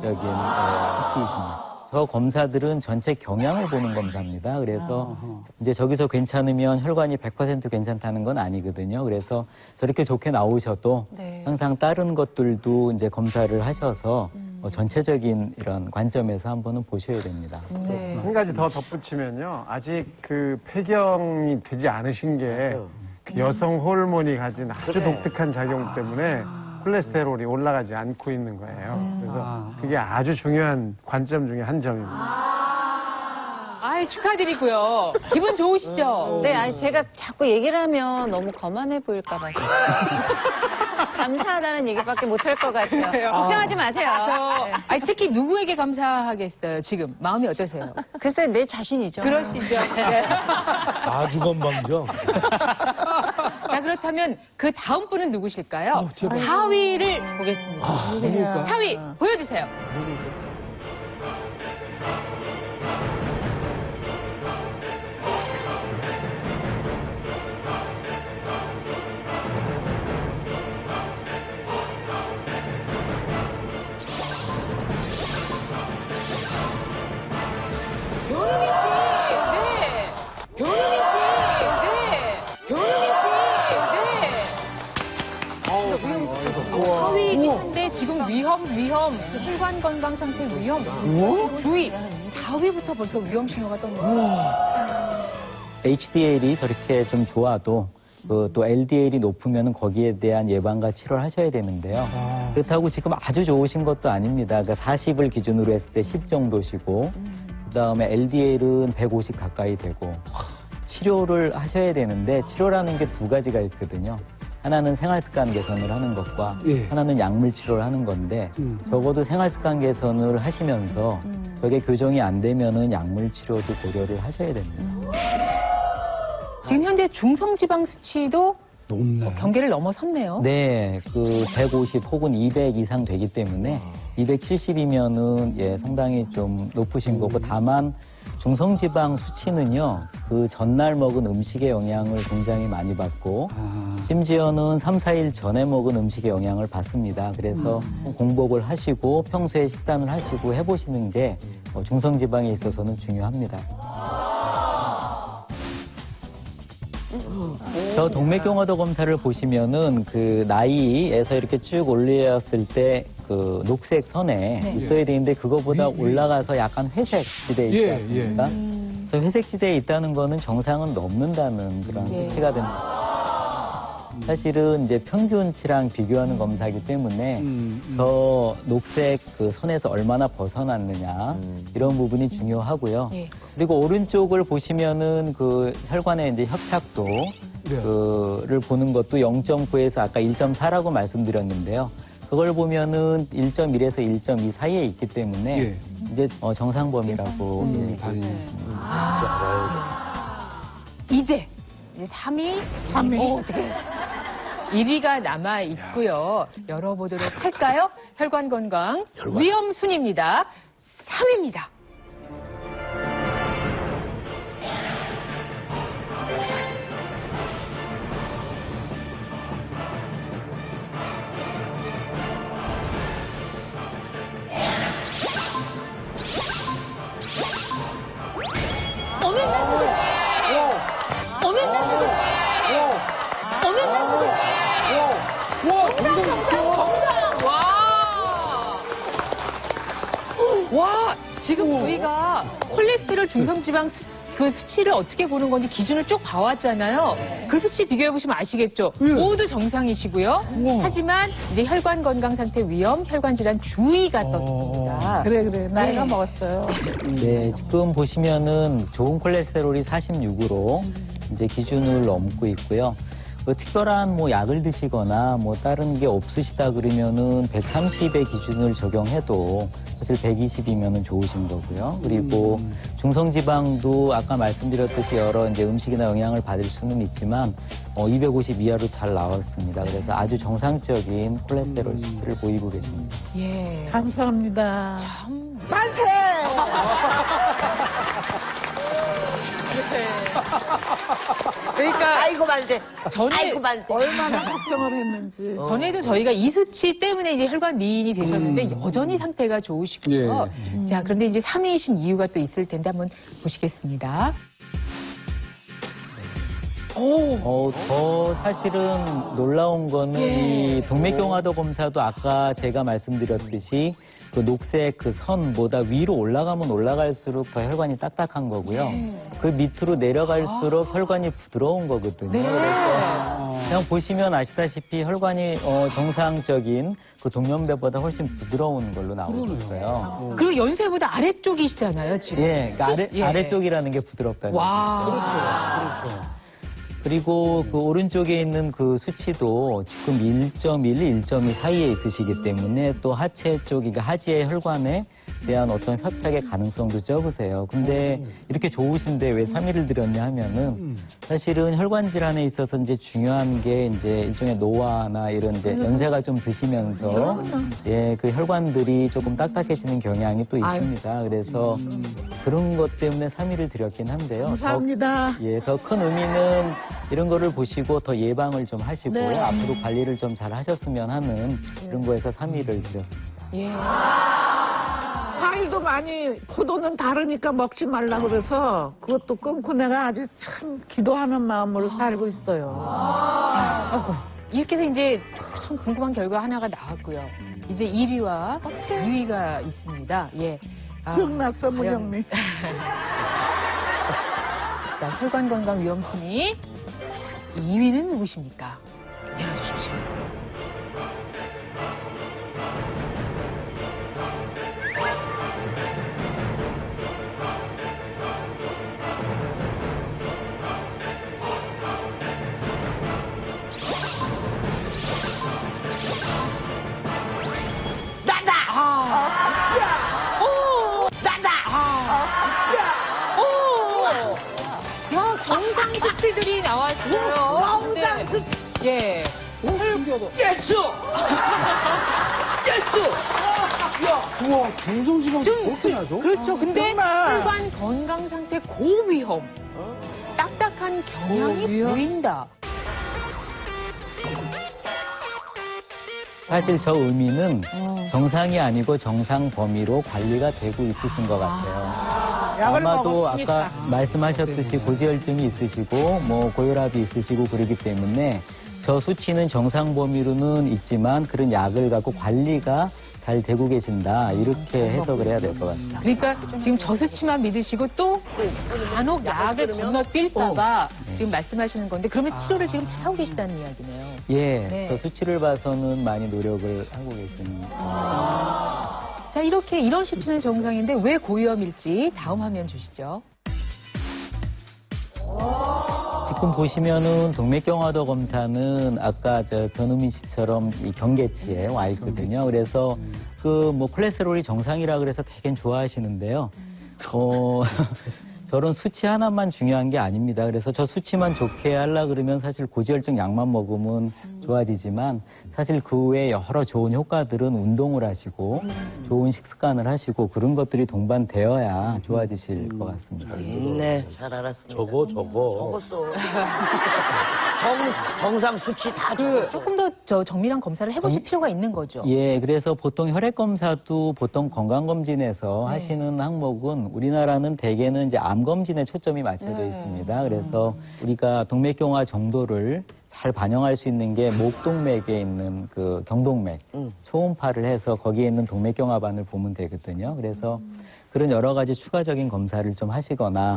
수치이십니다. 저 검사들은 전체 경향을 보는 검사입니다. 그래서 이제 저기서 괜찮으면 혈관이 100% 괜찮다는 건 아니거든요. 그래서 저렇게 좋게 나오셔도 항상 다른 것들도 이제 검사를 하셔서 전체적인 이런 관점에서 한번은 보셔야 됩니다.
한 가지 더 덧붙이면요. 아직 그 폐경이 되지 않으신 게 그 여성 호르몬이 가진 아주 독특한 작용 때문에 콜레스테롤이 올라가지 않고 있는 거예요. 그래서 그게 아주 중요한 관점 중에 한 점입니다.
아이, 축하드리고요. 기분 좋으시죠?
네, 아니 제가 자꾸 얘기를 하면 너무 거만해 보일까봐. 감사하다는 얘기밖에 못할 것 같아요. 걱정하지 마세요. 네.
아니, 특히 누구에게 감사하겠어요, 지금? 마음이 어떠세요?
글쎄, 내 자신이죠.
그러시죠. 네.
아주 건방져.
자, 그렇다면 그 다음 분은 누구실까요? 4위를 보겠습니다.
누굴까?
4위 보여주세요. 변우미 씨, 네. 변우미 씨, 네. 변우미 씨, 네. 4위이긴 한데 지금 위험, 혈관 건강 상태 위험, 주의. 4위부터 벌써 위험 신호가 떴네요.
HDL이 저렇게 좀 좋아도 또 LDL이 높으면 거기에 대한 예방과 치료를 하셔야 되는데요. 그렇다고 지금 아주 좋으신 것도 아닙니다. 그러니까 40을 기준으로 했을 때 10 정도시고 그다음에 LDL은 150 가까이 되고 치료를 하셔야 되는데 치료라는 게 두 가지가 있거든요. 하나는 생활습관 개선을 하는 것과 하나는 약물 치료를 하는 건데 적어도 생활습관 개선을 하시면서 저게 교정이 안 되면은 약물 치료도 고려를 하셔야 됩니다.
지금 현재 중성지방 수치도
높네.
경계를 넘어섰네요.
네, 그 150 혹은 200 이상 되기 때문에 270이면은 예, 상당히 좀 높으신 거고 다만 중성지방 수치는요, 그 전날 먹은 음식의 영향을 굉장히 많이 받고 심지어는 3, 4일 전에 먹은 음식의 영향을 받습니다. 그래서 공복을 하시고 평소에 식단을 하시고 해보시는 게 중성지방에 있어서는 중요합니다. 저 동맥경화도 검사를 보시면은 그 나이에서 이렇게 쭉 올렸을 때 그 녹색 선에 있어야 되는데 그거보다 올라가서 약간 회색 지대에 있지 않습니까? 그래서 회색 지대에 있다는 거는 정상은 넘는다는 그런 수치가 됩니다. 사실은 이제 평균치랑 비교하는 검사이기 때문에 저 녹색 그 선에서 얼마나 벗어났느냐 이런 부분이 중요하고요. 그리고 오른쪽을 보시면은 그 혈관의 이제 협착도 그를 보는 것도 0.9에서 아까 1.4라고 말씀드렸는데요. 그걸 보면은 1.1에서 1.2 사이에 있기 때문에
예.
이제 정상 범위라고 예,
이제 3위 어떻게 1위가 남아 있고요. 열어보도록 할까요? 혈관 건강 위험 순위입니다. 3위입니다. 와, 지금 저희가 콜레스테롤 중성지방 그 수치를 어떻게 보는 건지 기준을 쭉 봐왔잖아요. 그 수치 비교해보시면 아시겠죠? 모두 정상이시고요. 하지만 이제 혈관 건강 상태 위험, 혈관 질환 주의가 떴습니다.
그래. 나이가 먹었어요.
네, 지금 보시면은 좋은 콜레스테롤이 46으로 이제 기준을 넘고 있고요. 특별한 뭐 약을 드시거나 뭐 다른 게 없으시다 그러면은 130의 기준을 적용해도 사실 120이면은 좋으신 거고요. 그리고 중성지방도 아까 말씀드렸듯이 여러 이제 음식이나 영양을 받을 수는 있지만 250 이하로 잘 나왔습니다. 그래서 아주 정상적인 콜레스테롤 수치를 보이고 계십니다.
예. 감사합니다. 만세!
그러니까
아이고 만세.
전에
얼마나 걱정을 했는지.
전에도 저희가 이 수치 때문에 이제 혈관 미인이 되셨는데 여전히 상태가 좋으시고요. 자, 그런데 이제 3위이신 이유가 또 있을 텐데 한번 보시겠습니다.
더 사실은 놀라운 거는 이 동맥경화도 검사도 아까 제가 말씀드렸듯이 그 녹색 그 선보다 위로 올라가면 올라갈수록 더 혈관이 딱딱한 거고요. 그 밑으로 내려갈수록 혈관이 부드러운 거거든요. 그래서 그냥 보시면 아시다시피 혈관이 정상적인 그 동면배보다 훨씬 부드러운 걸로 나오고 있어요.
그리고 연세보다 아래쪽이시잖아요, 지금.
예, 그러니까 아래쪽이라는 게 부드럽다는
와.
거죠. 그리고 그 오른쪽에 있는 그 수치도 지금 1.1, 1.2 사이에 있으시기 때문에 또 하체 쪽, 그러니까 하지의 혈관에 대한 어떤 협착의 가능성도 적으세요. 근데 이렇게 좋으신데 왜 3위를 드렸냐 하면은 사실은 혈관 질환에 있어서 이제 중요한 게 이제 일종의 노화나 이런 이제 연세가 좀 드시면서 예, 그 혈관들이 조금 딱딱해지는 경향이 또 있습니다. 그래서 그런 것 때문에 3위를 드렸긴 한데요.
감사합니다.
더 큰 의미는 이런 거를 보시고 더 예방을 좀 하시고
네.
앞으로 관리를 좀 잘 하셨으면 하는 그런 거에서 3위를 드렸습니다.
예. 과일도 많이, 포도는 다르니까 먹지 말라 그래서 그것도 끊고 내가 아주 참 기도하는 마음으로 살고 있어요.
자, 이렇게 해서 이제 참 궁금한 결과 하나가 나왔고요. 이제 1위와 2위가 있습니다. 예.
기억났어, 문영미.
자, 혈관 건강 위험 순위 2위는 누구십니까? 내려주십시오. 야, 정상 수치들이 나왔어요. 정상 수치. 예.
예스! 예스!
우와, 중성지방 그렇게 나죠?
그렇죠. 근데 혈관 건강 상태 고위험. 딱딱한 경향이 보인다.
사실 저 의미는 정상이 아니고 정상 범위로 관리가 되고 있으신 것 같아요. 아마도 아까 말씀하셨듯이 고지혈증이 있으시고 뭐 고혈압이 있으시고 그러기 때문에 저 수치는 정상 범위로는 있지만 그런 약을 갖고 관리가 잘 되고 계신다 이렇게 해석을 해야 될 것 같습니다.
그러니까 지금 저 수치만 믿으시고 또 간혹 약을 건너뛸까봐 지금 말씀하시는 건데 그러면 치료를 지금 잘하고 계시다는 이야기네요.
예,
네.
저 수치를 봐서는 많이 노력을 하고 계십니다.
자, 이런 수치는 정상인데 왜 고위험일지 다음 화면 주시죠.
지금 보시면은 동맥경화도 검사는 아까 변우민 씨처럼 이 경계치에 와 있거든요. 그래서 그 뭐 콜레스테롤이 정상이라 그래서 되게 좋아하시는데요. 저런 수치 하나만 중요한 게 아닙니다. 그래서 저 수치만 좋게 하려 그러면 사실 고지혈증 약만 먹으면 좋아지지만 사실 그 외에 여러 좋은 효과들은 운동을 하시고 좋은 식습관을 하시고 그런 것들이 동반되어야 좋아지실 것 같습니다.
네, 잘 알았습니다.
저거.
적었어. 정상 수치 다
조금 더 정밀한 검사를 해보실 필요가 있는 거죠.
예, 그래서 보통 혈액 검사도 보통 건강검진에서 하시는 항목은 우리나라는 대개는 이제 암 검진에 초점이 맞춰져 있습니다. 그래서 우리가 동맥경화 정도를 잘 반영할 수 있는 게 목동맥에 있는 그 경동맥, 초음파를 해서 거기에 있는 동맥경화반을 보면 되거든요. 그래서 그런 여러 가지 추가적인 검사를 좀 하시거나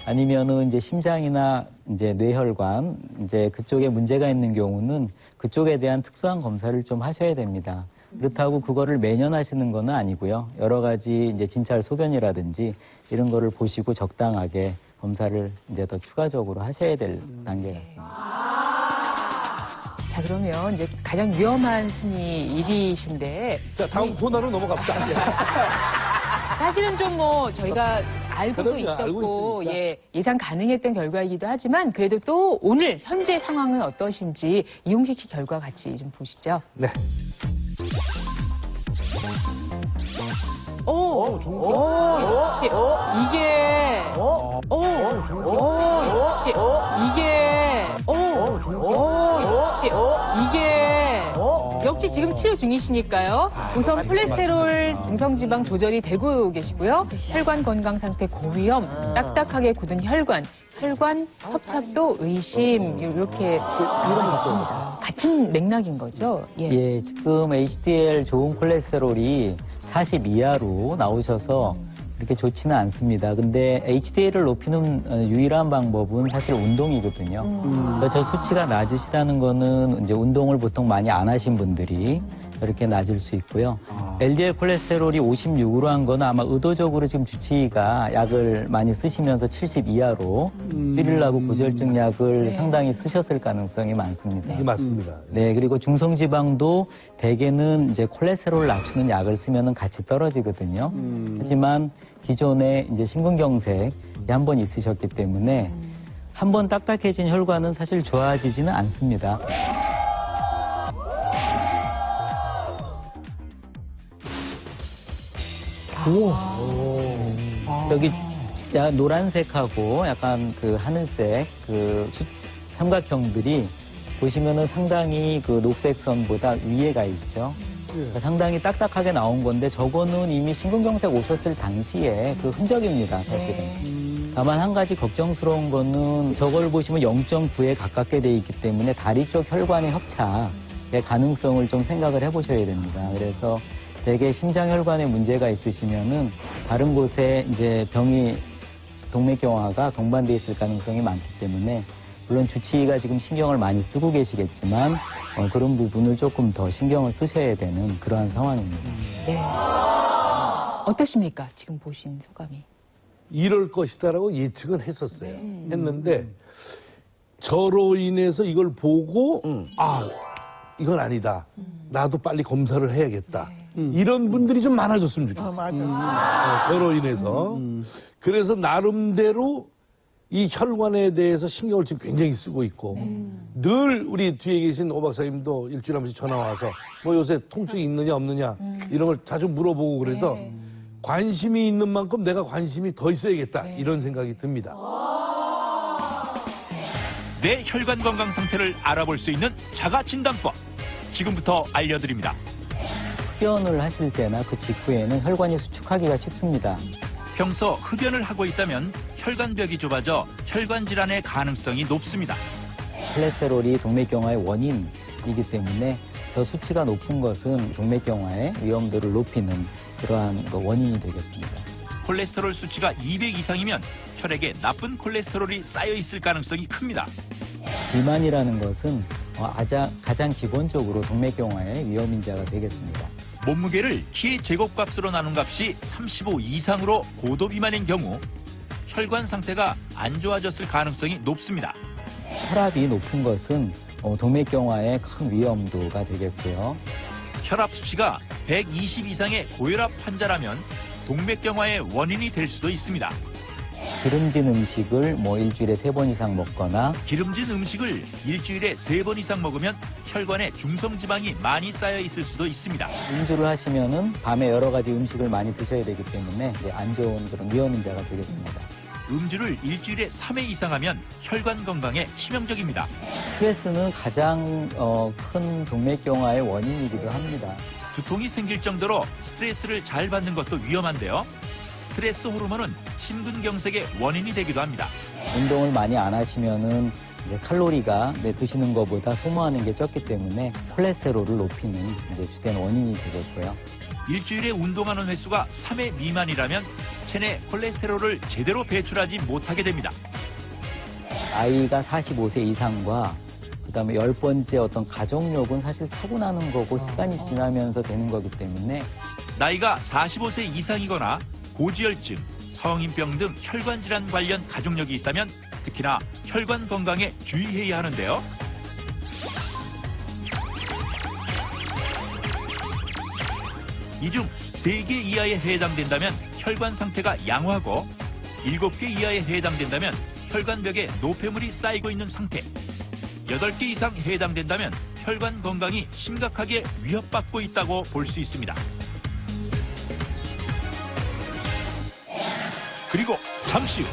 아니면은 이제 심장이나 이제 뇌혈관, 이제 그쪽에 문제가 있는 경우는 그쪽에 대한 특수한 검사를 좀 하셔야 됩니다. 그렇다고 그거를 매년 하시는 건 아니고요. 여러 가지 이제 진찰 소견이라든지 이런 거를 보시고 적당하게 검사를 이제 더 추가적으로 하셔야 될 단계 같습니다.
자, 그러면 이제 가장 위험한 순위 1위이신데.
자, 다음 코너로 넘어갑시다.
사실은 좀 뭐 저희가 알고도
그럼요, 알고
있었고
있으니까.
예상 가능했던 결과이기도 하지만 그래도 또 오늘 현재 상황은 어떠신지 이용식 씨 결과 같이 좀 보시죠.
네.
역시 이게 역시 역시 지금 치료 중이시니까요. 우선 콜레스테롤, 중성지방 조절이 되고 계시고요. 혈관 건강 상태 고위험, 딱딱하게 굳은 혈관 협착도 의심 이렇게 결과가 있습니다. 같은 맥락인 거죠?
예, 지금 HDL 좋은 콜레스테롤이 40 이하로 나오셔서 그렇게 좋지는 않습니다. 근데 HDL을 높이는 유일한 방법은 사실 운동이거든요. 그러니까 저 수치가 낮으시다는 거는 이제 운동을 보통 많이 안 하신 분들이 이렇게 낮을 수 있고요. LDL 콜레스테롤이 56으로 한 거는 아마 의도적으로 지금 주치의가 약을 많이 쓰시면서 70 이하로 줄이려고 고지혈증 약을 상당히 쓰셨을 가능성이 많습니다.
네, 맞습니다.
네, 그리고 중성지방도 대개는 이제 콜레스테롤을 낮추는 약을 쓰면은 같이 떨어지거든요. 하지만 기존에 이제 심근경색이 한 번 있으셨기 때문에 한 번 딱딱해진 혈관은 사실 좋아지지는 않습니다. 여기 노란색하고 약간 그 하늘색 그 삼각형들이 보시면은 상당히 그 녹색 선보다 위에 가 있죠. 그러니까 상당히 딱딱하게 나온 건데 저거는 이미 심근경색 오셨을 당시에 그 흔적입니다, 사실은. 다만 한 가지 걱정스러운 거는 저걸 보시면 0.9에 가깝게 돼 있기 때문에 다리 쪽 혈관의 협착의 가능성을 좀 생각을 해보셔야 됩니다. 그래서 대개 심장혈관에 문제가 있으시면은 다른 곳에 이제 병이 동맥경화가 동반돼 있을 가능성이 많기 때문에 물론 주치의가 지금 신경을 많이 쓰고 계시겠지만 그런 부분을 조금 더 신경을 쓰셔야 되는 그러한 상황입니다.
네. 어떠십니까? 지금 보신 소감이.
이럴 것이다라고 예측은 했었어요. 했는데 저로 인해서 이걸 보고 이건 아니다. 나도 빨리 검사를 해야겠다. 이런 분들이 좀 많아졌으면 좋겠어요.
맞아.
저로 인해서. 그래서 나름대로 이 혈관에 대해서 신경을 지금 굉장히 쓰고 있고 늘 우리 뒤에 계신 오 박사님도 일주일에 한 번씩 전화 와서 뭐 요새 통증이 있느냐 없느냐 이런 걸 자주 물어보고 그래서 관심이 있는 만큼 내가 관심이 더 있어야겠다 이런 생각이 듭니다.
내 혈관 건강 상태를 알아볼 수 있는 자가진단법 지금부터 알려드립니다.
흡연을 하실 때나 그 직후에는 혈관이 수축하기가 쉽습니다.
평소 흡연을 하고 있다면 혈관벽이 좁아져 혈관 질환의 가능성이 높습니다.
콜레스테롤이 동맥경화의 원인이기 때문에 저 수치가 높은 것은 동맥경화의 위험도를 높이는 그러한 원인이 되겠습니다.
콜레스테롤 수치가 200 이상이면 혈액에 나쁜 콜레스테롤이 쌓여 있을 가능성이 큽니다.
비만이라는 것은 가장 기본적으로 동맥경화의 위험인자가 되겠습니다.
몸무게를 키의 제곱값으로 나눈 값이 35 이상으로 고도 비만인 경우 혈관 상태가 안 좋아졌을 가능성이 높습니다.
혈압이 높은 것은 동맥경화의 큰 위험도가 되겠고요.
혈압 수치가 120 이상의 고혈압 환자라면 동맥경화의 원인이 될 수도 있습니다.
기름진 음식을 일주일에 3번 이상 먹거나
기름진 음식을 일주일에 3번 이상 먹으면 혈관에 중성지방이 많이 쌓여 있을 수도 있습니다.
음주를 하시면은 밤에 여러 가지 음식을 많이 드셔야 되기 때문에 이제 안 좋은 그런 위험인자가 되겠습니다.
음주를 일주일에 3회 이상 하면 혈관 건강에 치명적입니다.
스트레스는 가장 큰 동맥경화의 원인이기도 합니다.
두통이 생길 정도로 스트레스를 잘 받는 것도 위험한데요. 스트레스 호르몬은 심근경색의 원인이 되기도 합니다.
운동을 많이 안 하시면은 이제 칼로리가 드시는 것보다 소모하는 게 적기 때문에 콜레스테롤을 높이는 이제 주된 원인이 되겠고요.
일주일에 운동하는 횟수가 3회 미만이라면 체내 콜레스테롤을 제대로 배출하지 못하게 됩니다.
나이가 45세 이상과 그다음에 10번째 어떤 가족력은 사실 타고나는 거고 시간이 지나면서 되는 거기 때문에
나이가 45세 이상이거나 고지혈증, 성인병 등 혈관질환 관련 가족력이 있다면 특히나 혈관 건강에 주의해야 하는데요. 이 중 3개 이하에 해당된다면 혈관 상태가 양호하고 7개 이하에 해당된다면 혈관벽에 노폐물이 쌓이고 있는 상태, 8개 이상 해당된다면 혈관 건강이 심각하게 위협받고 있다고 볼 수 있습니다. 그리고 잠시 후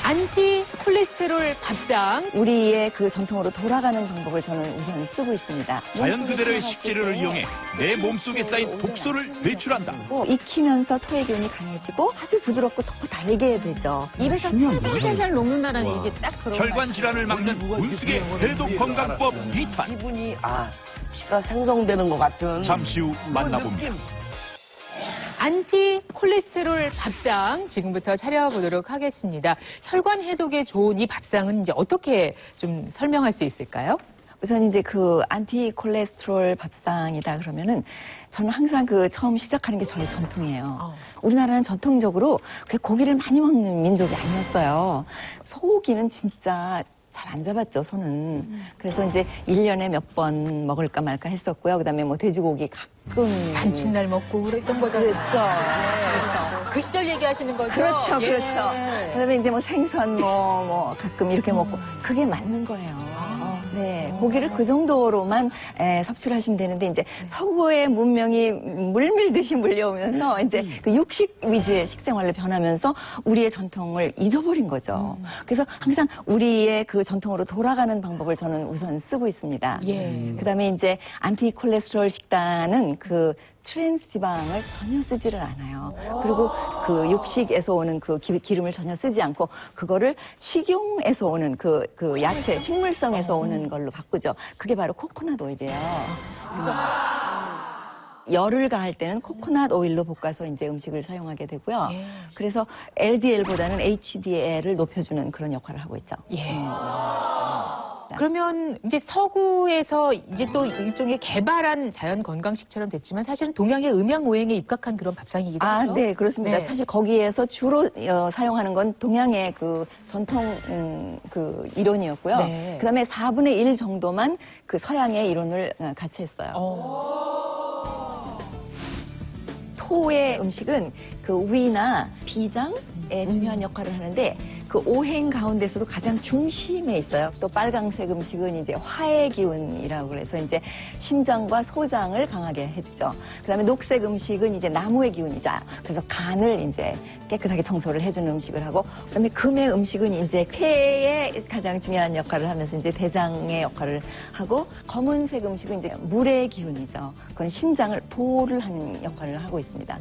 안티콜레스테롤 밥상.
우리의 그 전통으로 돌아가는 방법을 저는 우선 쓰고 있습니다.
자연 그대로의 식재료를 이용해 내 몸속에 쌓인 독소를 배출한다.
익히면서 토의 기운이 강해지고 아주 부드럽고 더 달게 되죠. 입에서 살살 녹는다는 이게 딱 들어가요.
혈관 질환을 막는 문숙의 해독 건강법 2탄.
기분이 피가 생성되는 것 같은.
잠시 후 만나봅니다.
안티콜레스테롤 밥상 지금부터 차려보도록 하겠습니다. 혈관 해독에 좋은 이 밥상은 이제 어떻게 좀 설명할 수 있을까요?
우선 이제 그 안티콜레스테롤 밥상이다 그러면은 저는 항상 그 처음 시작하는 게 저희 전통이에요. 우리나라는 전통적으로 그렇게 고기를 많이 먹는 민족이 아니었어요. 소고기는 진짜 잘 안 잡았죠, 손은. 그래서 이제 1년에 몇 번 먹을까 말까 했었고요. 그다음에 돼지고기 가끔.
잔칫날 먹고 그랬던 거죠.
그렇죠.
그 시절 얘기하시는 거죠?
그렇죠, 그렇죠. 그다음에 이제 생선 가끔 이렇게 먹고. 그게 맞는 거예요. 네, 고기를 그 정도로만 섭취를 하시면 되는데 이제 서구의 문명이 물밀듯이 물려오면서 이제 그 육식 위주의 식생활로 변하면서 우리의 전통을 잊어버린 거죠. 그래서 항상 우리의 그 전통으로 돌아가는 방법을 저는 우선 쓰고 있습니다. 그다음에 이제 안티콜레스테롤 식단은 그 트랜스 지방을 전혀 쓰지를 않아요. 그리고 그 육식에서 오는 그 기름을 전혀 쓰지 않고 그거를 식용에서 오는 그 야채, 식물성에서 오는 걸로 바꾸죠. 그게 바로 코코넛 오일이에요. 그래서 열을 가할 때는 코코넛 오일로 볶아서 이제 음식을 사용하게 되고요. 그래서 LDL보다는 HDL을 높여주는 그런 역할을 하고 있죠.
그러면 이제 서구에서 이제 또 일종의 개발한 자연 건강식처럼 됐지만 사실은 동양의 음양오행에 입각한 그런 밥상이기도 하죠.
네, 그렇습니다.
네.
사실 거기에서 주로 사용하는 건 동양의 그 전통 그 이론이었고요.
네.
그다음에 4분의 1 정도만 그 서양의 이론을 같이 했어요. 토의 음식은 그 위나 비장에 중요한 역할을 하는데 그 오행 가운데서도 가장 중심에 있어요. 또 빨강색 음식은 이제 화의 기운이라고 그래서 이제 심장과 소장을 강하게 해주죠. 그다음에 녹색 음식은 이제 나무의 기운이죠. 그래서 간을 이제 깨끗하게 청소를 해주는 음식을 하고, 그다음에 금의 음식은 이제 폐에 가장 중요한 역할을 하면서 이제 대장의 역할을 하고, 검은색 음식은 이제 물의 기운이죠. 그건 심장을 보호를 하는 역할을 하고 있습니다.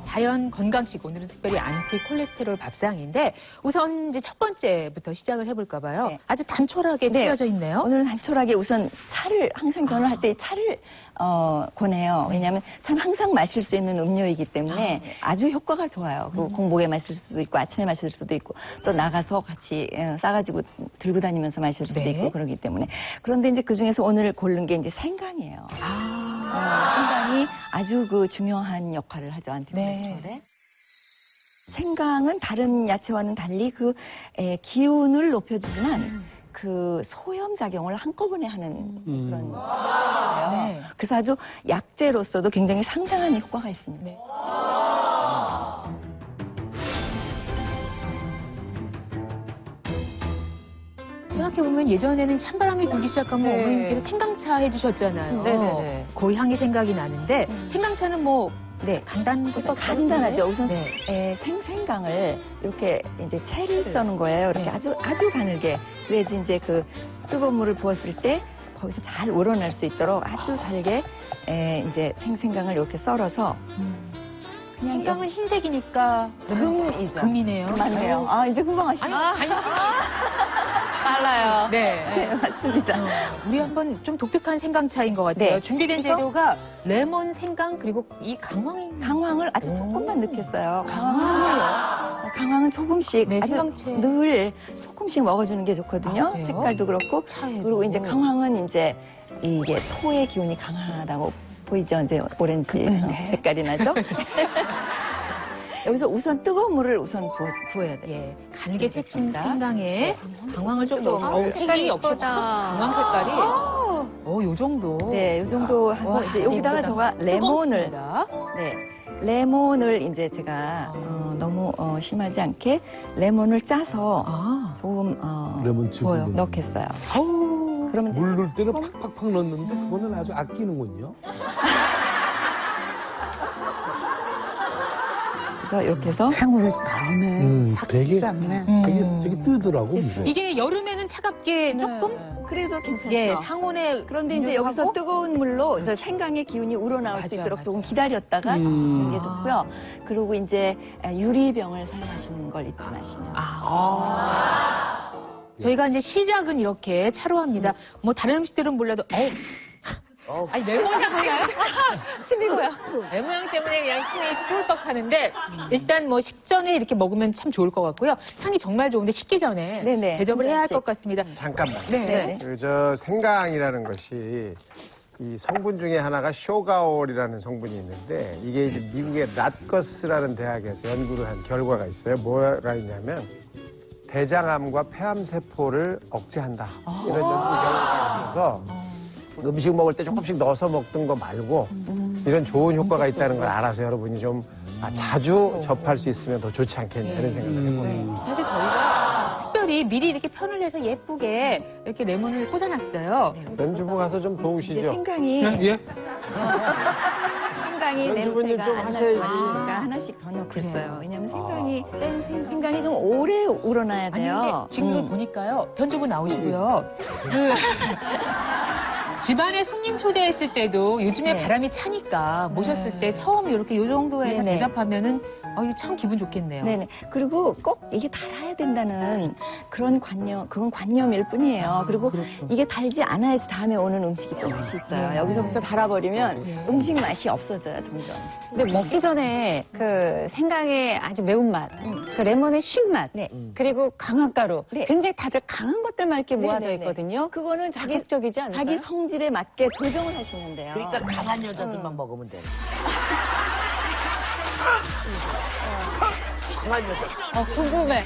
자연 건강식, 오늘은 특별히 안티콜레스테롤 밥상인데 우선 이제 첫 번째부터 시작을 해볼까 봐요.
네.
아주 단촐하게 차려져 있네요.
오늘은 단촐하게 우선 차를 항상 저는 할 때 차를 권해요. 왜냐하면 차는 항상 마실 수 있는 음료이기 때문에 아주 효과가 좋아요. 그리고 공복에 마실 수도 있고 아침에 마실 수도 있고 또 나가서 같이 싸가지고 들고 다니면서 마실 수도 있고 그러기 때문에. 그런데 이제 그중에서 오늘 고른 게 이제 생강이에요. 생강이 아주 그 중요한 역할을 하죠, 안티콜레스테롤에. 생강은 다른 야채와는 달리 그 기운을 높여주지만 그 소염 작용을 한꺼번에 하는 그런 거예요.
네.
그래서 아주 약재로서도 굉장히 상당한 효과가 있습니다.
네. 생각해보면 예전에는 찬바람이 불기 시작하면
네.
어머님께서 생강차 해주셨잖아요.
네네네.
그 향이 생각이 나는데 생강차는 뭐
네. 간단하죠. 우선 생강을 이렇게 이제 채를 써는 거예요. 이렇게 아주 가늘게. 그래야지 이제 그 뜨거운 물을 부었을 때 거기서 잘 우러날 수 있도록 아주 잘게 이제 생강을 이렇게 썰어서 그냥
생강은 흰색이니까
금이죠.
금이네요.
맞네요. 아, 이제 금방 아시네.
빨라요.
네.
맞습니다.
우리 한번 좀 독특한 생강차인 것 같아요.
네.
준비된 재료가 레몬, 생강, 그리고 이
강황을 아주 조금만 넣겠어요. 강황은 조금씩
네,
아주
생강채.
늘 조금씩 먹어주는 게 좋거든요.
아, 그래요?
색깔도 그렇고.
차에도.
그리고 이제 강황은 이제 이게 토의 기운이 강하다고 보이죠? 이제 오렌지 색깔이 나죠? 여기서 우선 뜨거운 물을 우선 부어야 돼요.
예, 가늘게 채친
그렇습니다.
생강에 강황을 좀 넣어서 색이 역시 강황 색깔이 요 정도.
네, 요 정도 하고
와,
이제 여기다가 제가 레몬을
뜨겁습니다.
레몬을 이제 제가 너무 심하지 않게 레몬을 짜서 조금
레몬 즙을
넣겠어요. 그러면
물 넣을 때는 팍팍팍 넣는데 그거는 아주 아끼는군요.
그래서 이렇게 해서
향으로 나오네.
되게
않네.
뜨더라고.
이게 여름에는 차갑게 조금
그래도 괜찮죠.
예, 상온에
그런데 이제 여기서 뜨거운 물로 이제 생강의 기운이 우러나올 수 있도록 조금 기다렸다가 하는 게 좋고요. 그리고 이제 유리병을 사용하시는 걸 잊지 마시면.
저희가 이제 시작은 이렇게 차로 합니다. 뭐 다른 음식들은 몰라도 아니 내 모양 때문에
침이고요.
내 모양 때문에 그냥 힘이 꿀떡 하는데 일단 뭐 식전에 이렇게 먹으면 참 좋을 것 같고요. 향이 정말 좋은데 식기 전에 대접을 해야 할 것 같습니다.
잠깐만.
네.
저 생강이라는 것이 이 성분 중에 하나가 쇼가올이라는 성분이 있는데 이게 이제 미국의 낫거스라는 대학에서 연구를 한 결과가 있어요. 뭐가 있냐면 대장암과 폐암 세포를 억제한다. 이런 연구 결과가 있어서 음식 먹을 때 조금씩 넣어서 먹던 거 말고 이런 좋은 효과가 있다는 걸 알아서 여러분이 좀 자주 접할 수 있으면 더 좋지 않겠냐 이런 생각을 해봅니다.
사실 저희가 특별히 미리 이렇게 편을 내서 예쁘게 이렇게 레몬을 꽂아놨어요.
연주부 가서 좀 도우시죠.
생강이 생강이
연주부님
냄새가
좀
안
하셔야지.
나니까 하나씩 더 넣겠어요. 왜냐면 생강이 좀 오래 우러나야
아니
돼요.
근데 지금 보니까요. 편주부 나오시고요. 그 집안에 손님 초대했을 때도 요즘에 바람이 차니까 모셨을 때 처음 이렇게 요 정도에서 대접하면은 이거 참 기분 좋겠네요.
네네. 그리고 꼭 이게 달아야 된다는 그런 그건 관념일 뿐이에요. 그리고 이게 달지 않아야지 다음에 오는 음식이 또 맛이 있어요. 여기서부터 달아버리면 음식 맛이 없어져요, 점점.
근데 먹기 전에 그 생강의 아주 매운맛, 그 레몬의 신맛, 그리고 강황가루. 굉장히 다들 강한 것들만 이렇게 모아져
네네네.
있거든요.
그거는
자극적이지 않을까요?
자기 성질에 맞게 조정을 하시면 돼요.
그러니까 강한 여자들만 먹으면 돼. 강한 여자.
궁금해.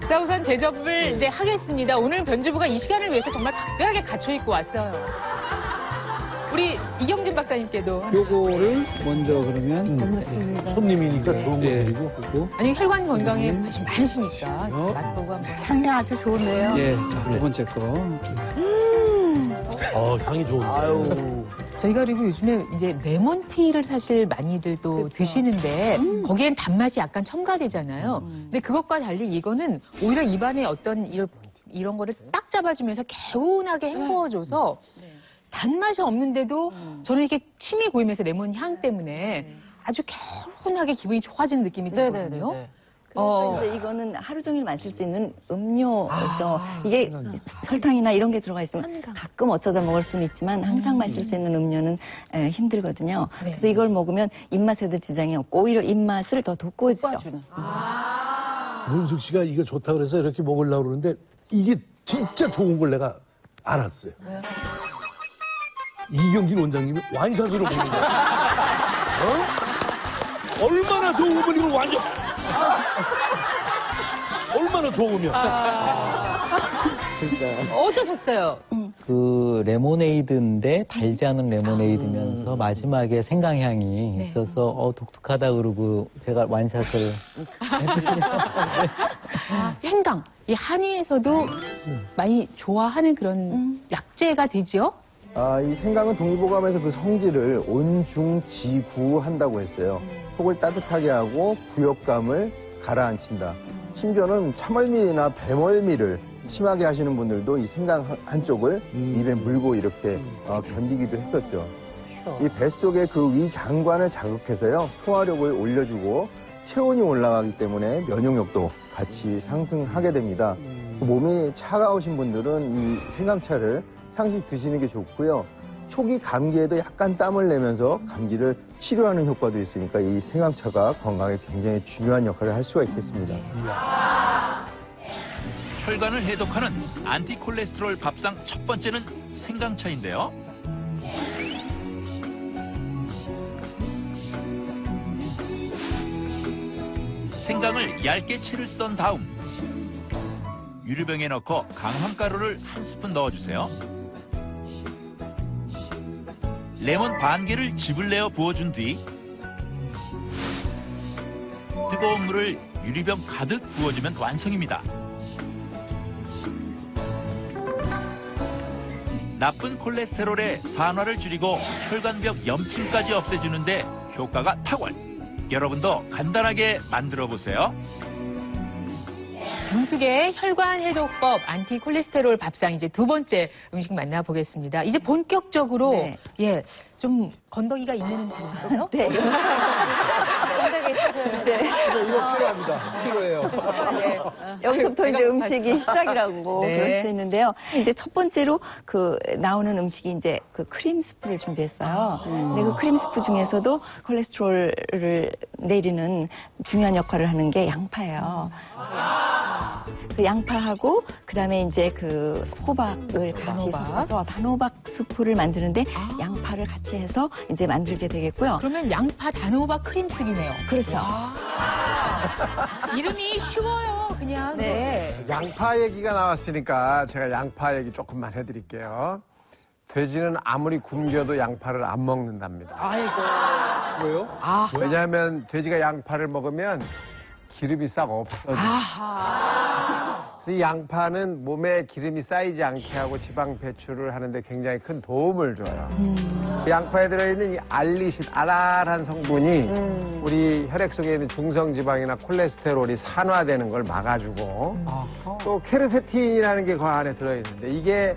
자, 우선 대접을 이제 하겠습니다. 오늘 변주부가 이 시간을 위해서 정말 각별하게 갖춰 입고 왔어요. 우리 이경진 박사님께도.
요거를 먼저 그러면
손님이니까 좋은 거
예.
드리고 그리고
아니 혈관 건강에 관심 많으시니까 맛보고 한번.
향이 아주 좋네요.
예, 자, 두 번째 거.
향이 좋은데.
저희가 그리고 요즘에 이제 레몬티를 사실 많이들 또 드시는데 거기엔 단맛이 약간 첨가되잖아요. 근데 그것과 달리 이거는 오히려 입안에 어떤 이런 거를 딱 잡아주면서 개운하게 헹궈줘서 단맛이 없는데도 저는 이렇게 침이 고이면서 레몬 향 때문에 아주 개운하게 기분이 좋아지는 느낌이 들거든요.
그래서 이제 이거는 하루 종일 마실 수 있는 음료죠. 이게 설탕이나 이런 게 들어가 있으면 가끔 어쩌다 먹을 수는 있지만 항상 마실 수 있는 음료는 힘들거든요. 그래서 이걸 먹으면 입맛에도 지장이 없고 오히려 입맛을 더 돋궈주죠.
문숙 씨가 이거 좋다 그래서 이렇게 먹으려고 그러는데 이게 진짜 좋은 걸 내가 알았어요. 이경진 원장님이 완샷으로 보는 거야. 얼마나 좋으면 이걸 완전. 얼마나 좋으면.
진짜.
어떠셨어요?
그 레모네이드인데 달지 않은 레모네이드면서 마지막에 생강향이 있어서 독특하다 그러고 제가 완샷을
생강. 이 한의에서도 많이 좋아하는 그런 약재가 되죠?
이 생강은 동의보감에서 그 성질을 온중지구한다고 했어요. 속을 따뜻하게 하고 부욕감을 가라앉힌다. 심지어는 참멀미나 배멀미를 심하게 하시는 분들도 이 생강 한쪽을 입에 물고 이렇게 견디기도 했었죠. 이 뱃속의 그 위장관을 자극해서요, 소화력을 올려주고 체온이 올라가기 때문에 면역력도 같이 상승하게 됩니다. 몸이 차가우신 분들은 이 생강차를 상시 드시는 게 좋고요. 초기 감기에도 약간 땀을 내면서 감기를 치료하는 효과도 있으니까 이 생강차가 건강에 굉장히 중요한 역할을 할 수가 있겠습니다.
혈관을 해독하는 안티콜레스테롤 밥상 첫 번째는 생강차인데요. 생강을 얇게 채를 썬 다음 유리병에 넣고 강황가루를 한 스푼 넣어주세요. 레몬 반 개를 즙을 내어 부어준 뒤 뜨거운 물을 유리병 가득 부어주면 완성입니다. 나쁜 콜레스테롤의 산화를 줄이고 혈관벽 염증까지 없애주는데 효과가 탁월. 여러분도 간단하게 만들어 보세요.
문숙의 혈관 해독법 안티콜레스테롤 밥상 이제 두 번째 음식 만나보겠습니다. 이제 본격적으로 좀 건더기가 있는 음식인가요?
네.
이거 필요합니다. 필요해요.
여기서부터 이제 음식이 시작이라고 그럴 수 있는데요. 이제 첫 번째로 그 나오는 음식이 이제 그 크림 스프를 준비했어요. 근데 그 크림 스프 중에서도 콜레스테롤을 내리는 중요한 역할을 하는 게 양파예요. 그 양파하고 그다음에 이제 그 호박을 같이 섞어서 단호박 수프를 만드는데 양파를 같이 해서 이제 만들게 되겠고요.
그러면 양파 단호박 크림스프네요.
그렇죠.
이름이 쉬워요, 그냥. 네.
양파 얘기가 나왔으니까 제가 양파 얘기 조금만 해드릴게요. 돼지는 아무리 굶겨도 양파를 안 먹는답니다.
아이고.
왜요?
왜냐하면 돼지가 양파를 먹으면 기름이 싹 없어져요. 그래서 이 양파는 몸에 기름이 쌓이지 않게 하고 지방 배출을 하는데 굉장히 큰 도움을 줘요. 이 양파에 들어있는 이 알리신, 알알한 성분이 우리 혈액 속에 있는 중성지방이나 콜레스테롤이 산화되는 걸 막아주고 또 케르세틴이라는 게 그 안에 들어있는데 이게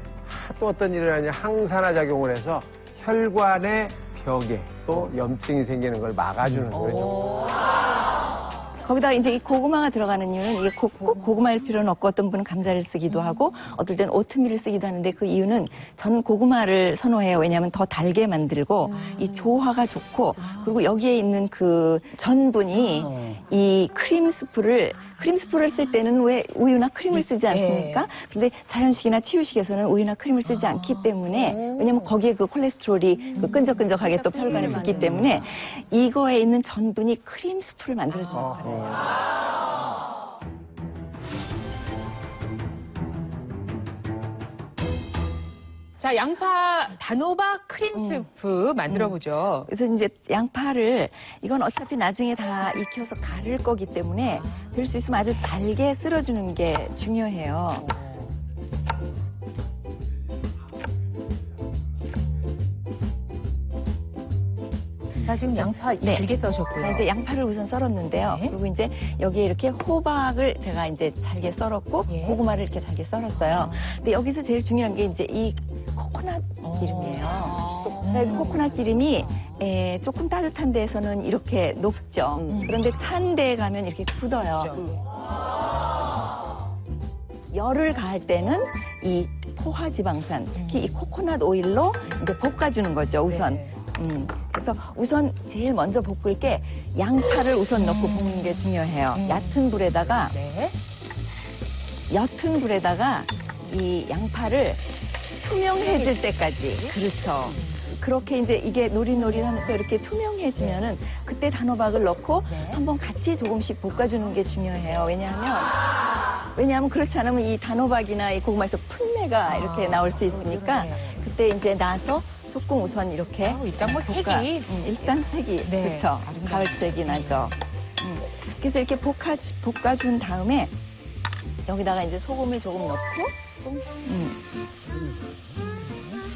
또 어떤 일을 하냐 항산화 작용을 해서 혈관의 벽에 또 염증이 생기는 걸 막아주는 거죠.
거기다 이제 이 고구마가 들어가는 이유는 이게 꼭 고구마일 필요는 없고 어떤 분은 감자를 쓰기도 하고 어떨 때는 오트밀을 쓰기도 하는데 그 이유는 저는 고구마를 선호해요. 왜냐하면 더 달게 만들고 이 조화가 좋고 그리고 여기에 있는 그 전분이 이 크림 스프를 쓸 때는 왜 우유나 크림을 쓰지 않습니까? 근데 자연식이나 치유식에서는 우유나 크림을 쓰지 않기 때문에 왜냐면 거기에 그 콜레스테롤이 그 끈적끈적하게 또 혈관에 붙기 때문에 이거에 있는 전분이 크림 스프를 만들어주는 거예요.
자, 양파 단호박 크림 스프 만들어보죠.
그래서 이제 양파를 이건 어차피 나중에 다 익혀서 가를 거기 때문에 될 수 있으면 아주 잘게 쓸어주는 게 중요해요.
자, 지금 양파 잘게 써셨고요.
자, 이제 양파를 우선 썰었는데요. 그리고 이제 여기에 이렇게 호박을 제가 이제 잘게 썰었고 고구마를 이렇게 잘게 썰었어요. 근데 여기서 제일 중요한 게 이제 이 코코넛 기름이에요. 코코넛 기름이 조금 따뜻한 데에서는 이렇게 녹죠. 그런데 찬 데에 가면 이렇게 굳어요. 열을 가할 때는 이 포화지방산, 특히 이 코코넛 오일로 이제 볶아주는 거죠, 우선. 그래서 우선 제일 먼저 볶을 게 양파를 우선 넣고 볶는 게 중요해요. 얕은 불에다가 이 양파를 투명해질 때까지. 그렇죠. 그렇게 이제 이게 노릿노릿하면서 이렇게 투명해지면은 그때 단호박을 넣고 한번 같이 조금씩 볶아주는 게 중요해요. 왜냐하면 그렇지 않으면 이 단호박이나 이 고구마에서 풀매가 이렇게 나올 수 있으니까 그때 이제 나서 조금 우선 이렇게
일단 뭐 색이
일단 색이 그렇죠. 가을색이 나죠. 그래서 이렇게 볶아준 다음에 여기다가 이제 소금을 조금 넣고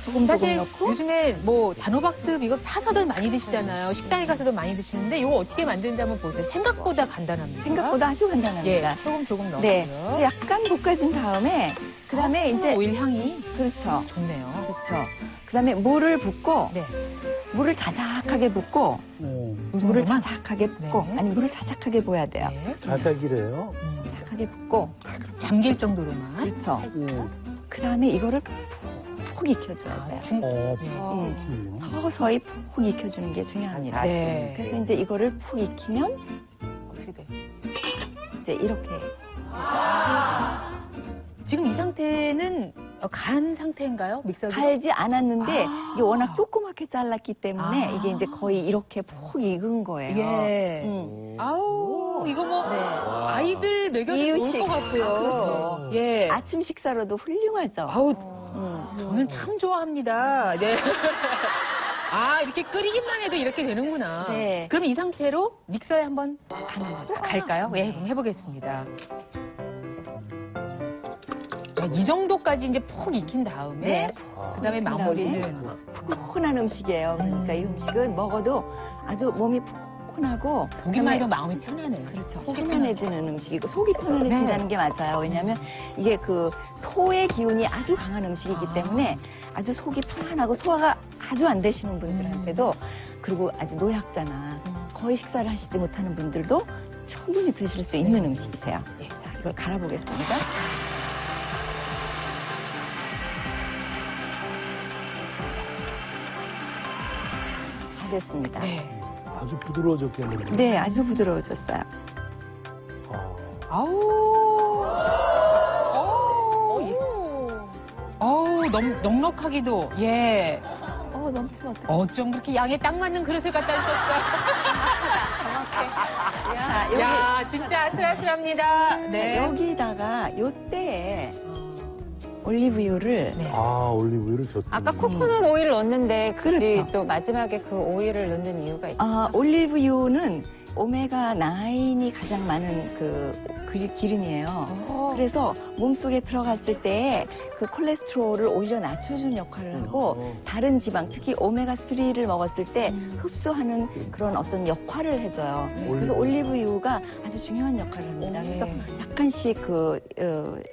소금
사실
조금 넣고
요즘에 뭐 단호박즙 이거 사서들 많이 드시잖아요. 식당에 가서도 많이 드시는데 이거 어떻게 만드는지 한번 보세요. 생각보다 간단합니다.
생각보다 아주 간단합니다.
예, 소금 조금 넣고요.
네. 약간 볶아준 다음에 그다음에 이제
오일 향이
그렇죠.
좋네요.
그렇죠. 그다음에 물을 붓고 물을 자작하게 붓고 물을 자작하게 붓고 아니 물을 자작하게 부어야 돼요.
자작이래요.
자작하게 붓고
잠길 정도로만.
그렇죠. 그다음에 이거를 푹 익혀줘야 돼요. 서서히 푹 익혀주는 게 중요합니다.
네.
그래서 이제 이거를 푹 익히면
어떻게 돼?
이제 이렇게
지금 이 상태는 간 상태인가요? 믹서기?
갈지 않았는데 이게 워낙 조그맣게 잘랐기 때문에 이게 이제 거의 이렇게 푹 익은 거예요.
예. 아우 이거 뭐 아이들 먹여도 좋을 것 같고요.
그렇죠.
예.
아침 식사로도 훌륭하죠.
아우 저는 참 좋아합니다. 네. 아 이렇게 끓이기만 해도 이렇게 되는구나.
네.
그럼 이 상태로 믹서에 한번 갈까요? 예, 그럼 해보겠습니다. 자, 이 정도까지 이제 푹 익힌 다음에 그다음에 마무리는
푸근한 음식이에요. 그러니까 이 음식은 먹어도 아주 몸이 푸근하고
보기만 해도 마음이 편하네요.
그렇죠. 편안해지는 음식이고 속이 편안해진다는 게 맞아요. 왜냐하면 이게 그 토의 기운이 아주 강한 음식이기 때문에 아주 속이 편안하고 소화가 아주 안 되시는 분들한테도 그리고 아주 노약자나 거의 식사를 하시지 못하는 분들도 충분히 드실 수 있는 음식이세요. 자, 이걸 갈아보겠습니다. 다 됐습니다.
아주 부드러워졌겠는데.
네, 아주 부드러워졌어요.
어우, 넉넉하기도, 예.
넘치면 어떡해.
어쩜 그렇게 양에 딱 맞는 그릇을 갖다 주셨어요. 야, 진짜 아슬아슬합니다. 네.
여기다가 요때에 올리브유를
올리브유를 줬더니.
아까 코코넛 오일을 넣었는데 굳이 또 마지막에 그 오일을 넣는 이유가 있어요?
올리브유는 오메가9이 가장 많은 그 기름이에요. 그래서 몸속에 들어갔을 때 그 콜레스테롤을 오히려 낮춰주는 역할을 하고 다른 지방, 특히 오메가3를 먹었을 때 흡수하는 그런 어떤 역할을 해줘요. 그래서 올리브유가 아주 중요한 역할을 합니다. 그래서 약간씩 그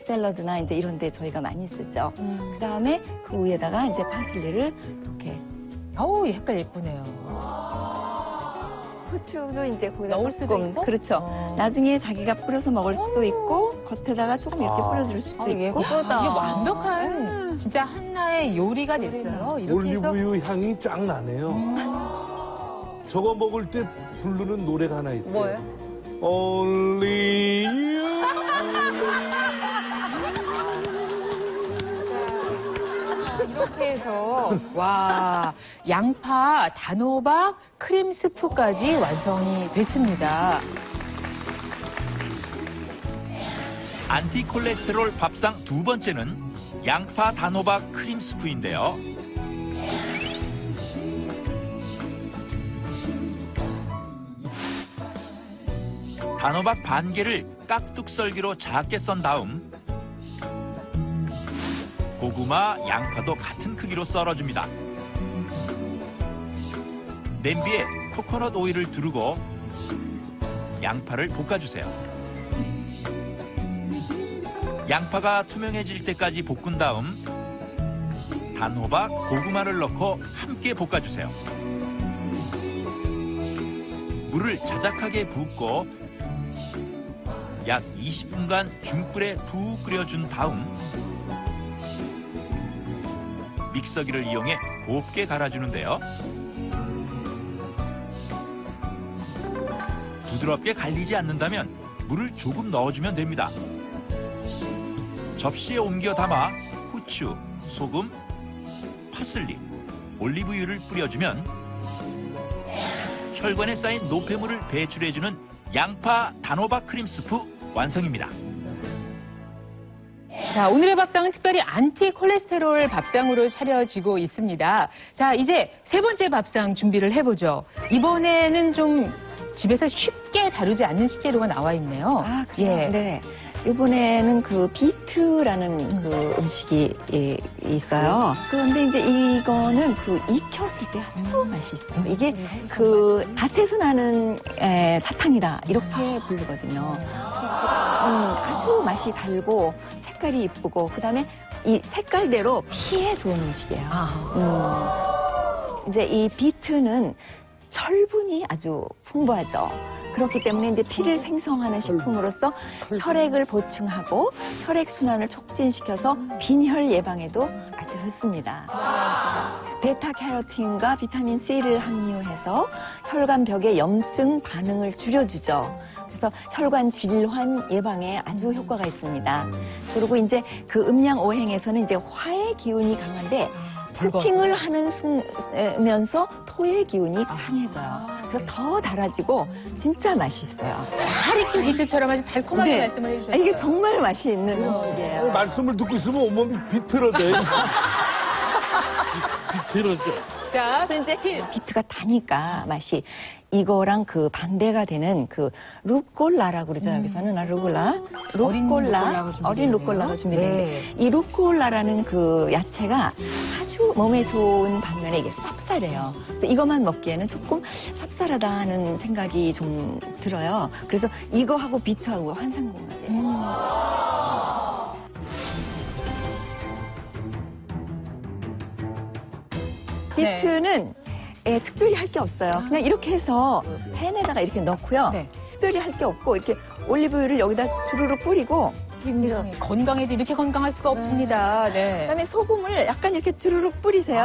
샐러드나 이제 이런 데 저희가 많이 쓰죠. 그 다음에 그 위에다가 이제 파슬리를 이렇게.
어우, 색깔 예쁘네요.
후추도 이제 거기다
넣을 수도
조금,
있고?
그렇죠. 나중에 자기가 뿌려서 먹을 수도 있고 겉에다가 조금 이렇게 뿌려줄 수도 있고.
이게 완벽한 진짜 하나의 요리가 됐어요. 이렇게 해서
올리브유 향이 쫙 나네요. 저거 먹을 때 부르는 노래가 하나 있어요.
뭐예요?
Only you.
이렇게 해서 와 양파, 단호박, 크림 스프까지 완성이 됐습니다.
안티콜레스테롤 밥상 두 번째는 양파 단호박 크림 스프인데요. 단호박 반 개를 깍둑썰기로 작게 썬 다음 고구마, 양파도 같은 크기로 썰어줍니다. 냄비에 코코넛 오일을 두르고 양파를 볶아주세요. 양파가 투명해질 때까지 볶은 다음 단호박, 고구마를 넣고 함께 볶아주세요. 물을 자작하게 붓고 약 20분간 중불에 푹 끓여준 다음 믹서기를 이용해 곱게 갈아주는데요. 부드럽게 갈리지 않는다면 물을 조금 넣어주면 됩니다. 접시에 옮겨 담아 후추, 소금, 파슬리, 올리브유를 뿌려주면 혈관에 쌓인 노폐물을 배출해주는 양파 단호박 크림 스프 완성입니다.
자, 오늘의 밥상은 특별히 안티 콜레스테롤 밥상으로 차려지고 있습니다. 자, 이제 세 번째 밥상 준비를 해보죠. 이번에는 좀 집에서 쉽게 다루지 않는 식재료가 나와 있네요.
아, 그래요? 네. 이번에는 그 비트라는 그 음식이 있어요. 그런데 이제 이거는 그 익혔을 때 아주 맛이 있어요. 이게 그 밭에서 나는 사탕이다 이렇게 부르거든요. 아주 맛이 달고 색깔이 이쁘고 그다음에 이 색깔대로 피에 좋은 음식이에요. 이제 이 비트는 철분이 아주 풍부하죠. 그렇기 때문에 이제 피를 생성하는 식품으로서 혈액을 보충하고 혈액순환을 촉진시켜서 빈혈 예방에도 아주 좋습니다. 베타캐로틴과 비타민 C를 함유해서 혈관 벽의 염증 반응을 줄여주죠. 그래서 혈관 질환 예방에 아주 효과가 있습니다. 그리고 이제 그 음양오행에서는 이제 화의 기운이 강한데 쿠킹을 하는 면서 토의 기운이 강해져요. 그래서 더 달아지고 진짜 맛이 있어요.
잘 익힌 비트처럼 아주 달콤하게 말씀을 해주셨어요.
이게 정말 맛이 있는 음식이에요.
말씀을 듣고 있으면 온몸이 비틀어져요. 비틀어져.
자,
그래서 이제 비트가 다니까 맛이 이거랑 그 반대가 되는 그 루꼴라라고 그러죠. 여기서는 루꼴라, 어린 루꼴라가 준비됩니다. 이 루꼴라라는 그 야채가 아주 몸에 좋은 반면에 이게 쌉쌀해요. 그래서 이것만 먹기에는 조금 쌉쌀하다는 생각이 좀 들어요. 그래서 이거하고 비트하고 환상궁합이에요. 비트는 특별히 할 게 없어요. 그냥 이렇게 해서 팬에다가 이렇게 넣고요. 특별히 할 게 없고 이렇게 올리브유를 여기다 주르륵 뿌리고
건강에도 이렇게 건강할 수가 없습니다. 네.
그다음에 소금을 약간 이렇게 주르륵 뿌리세요.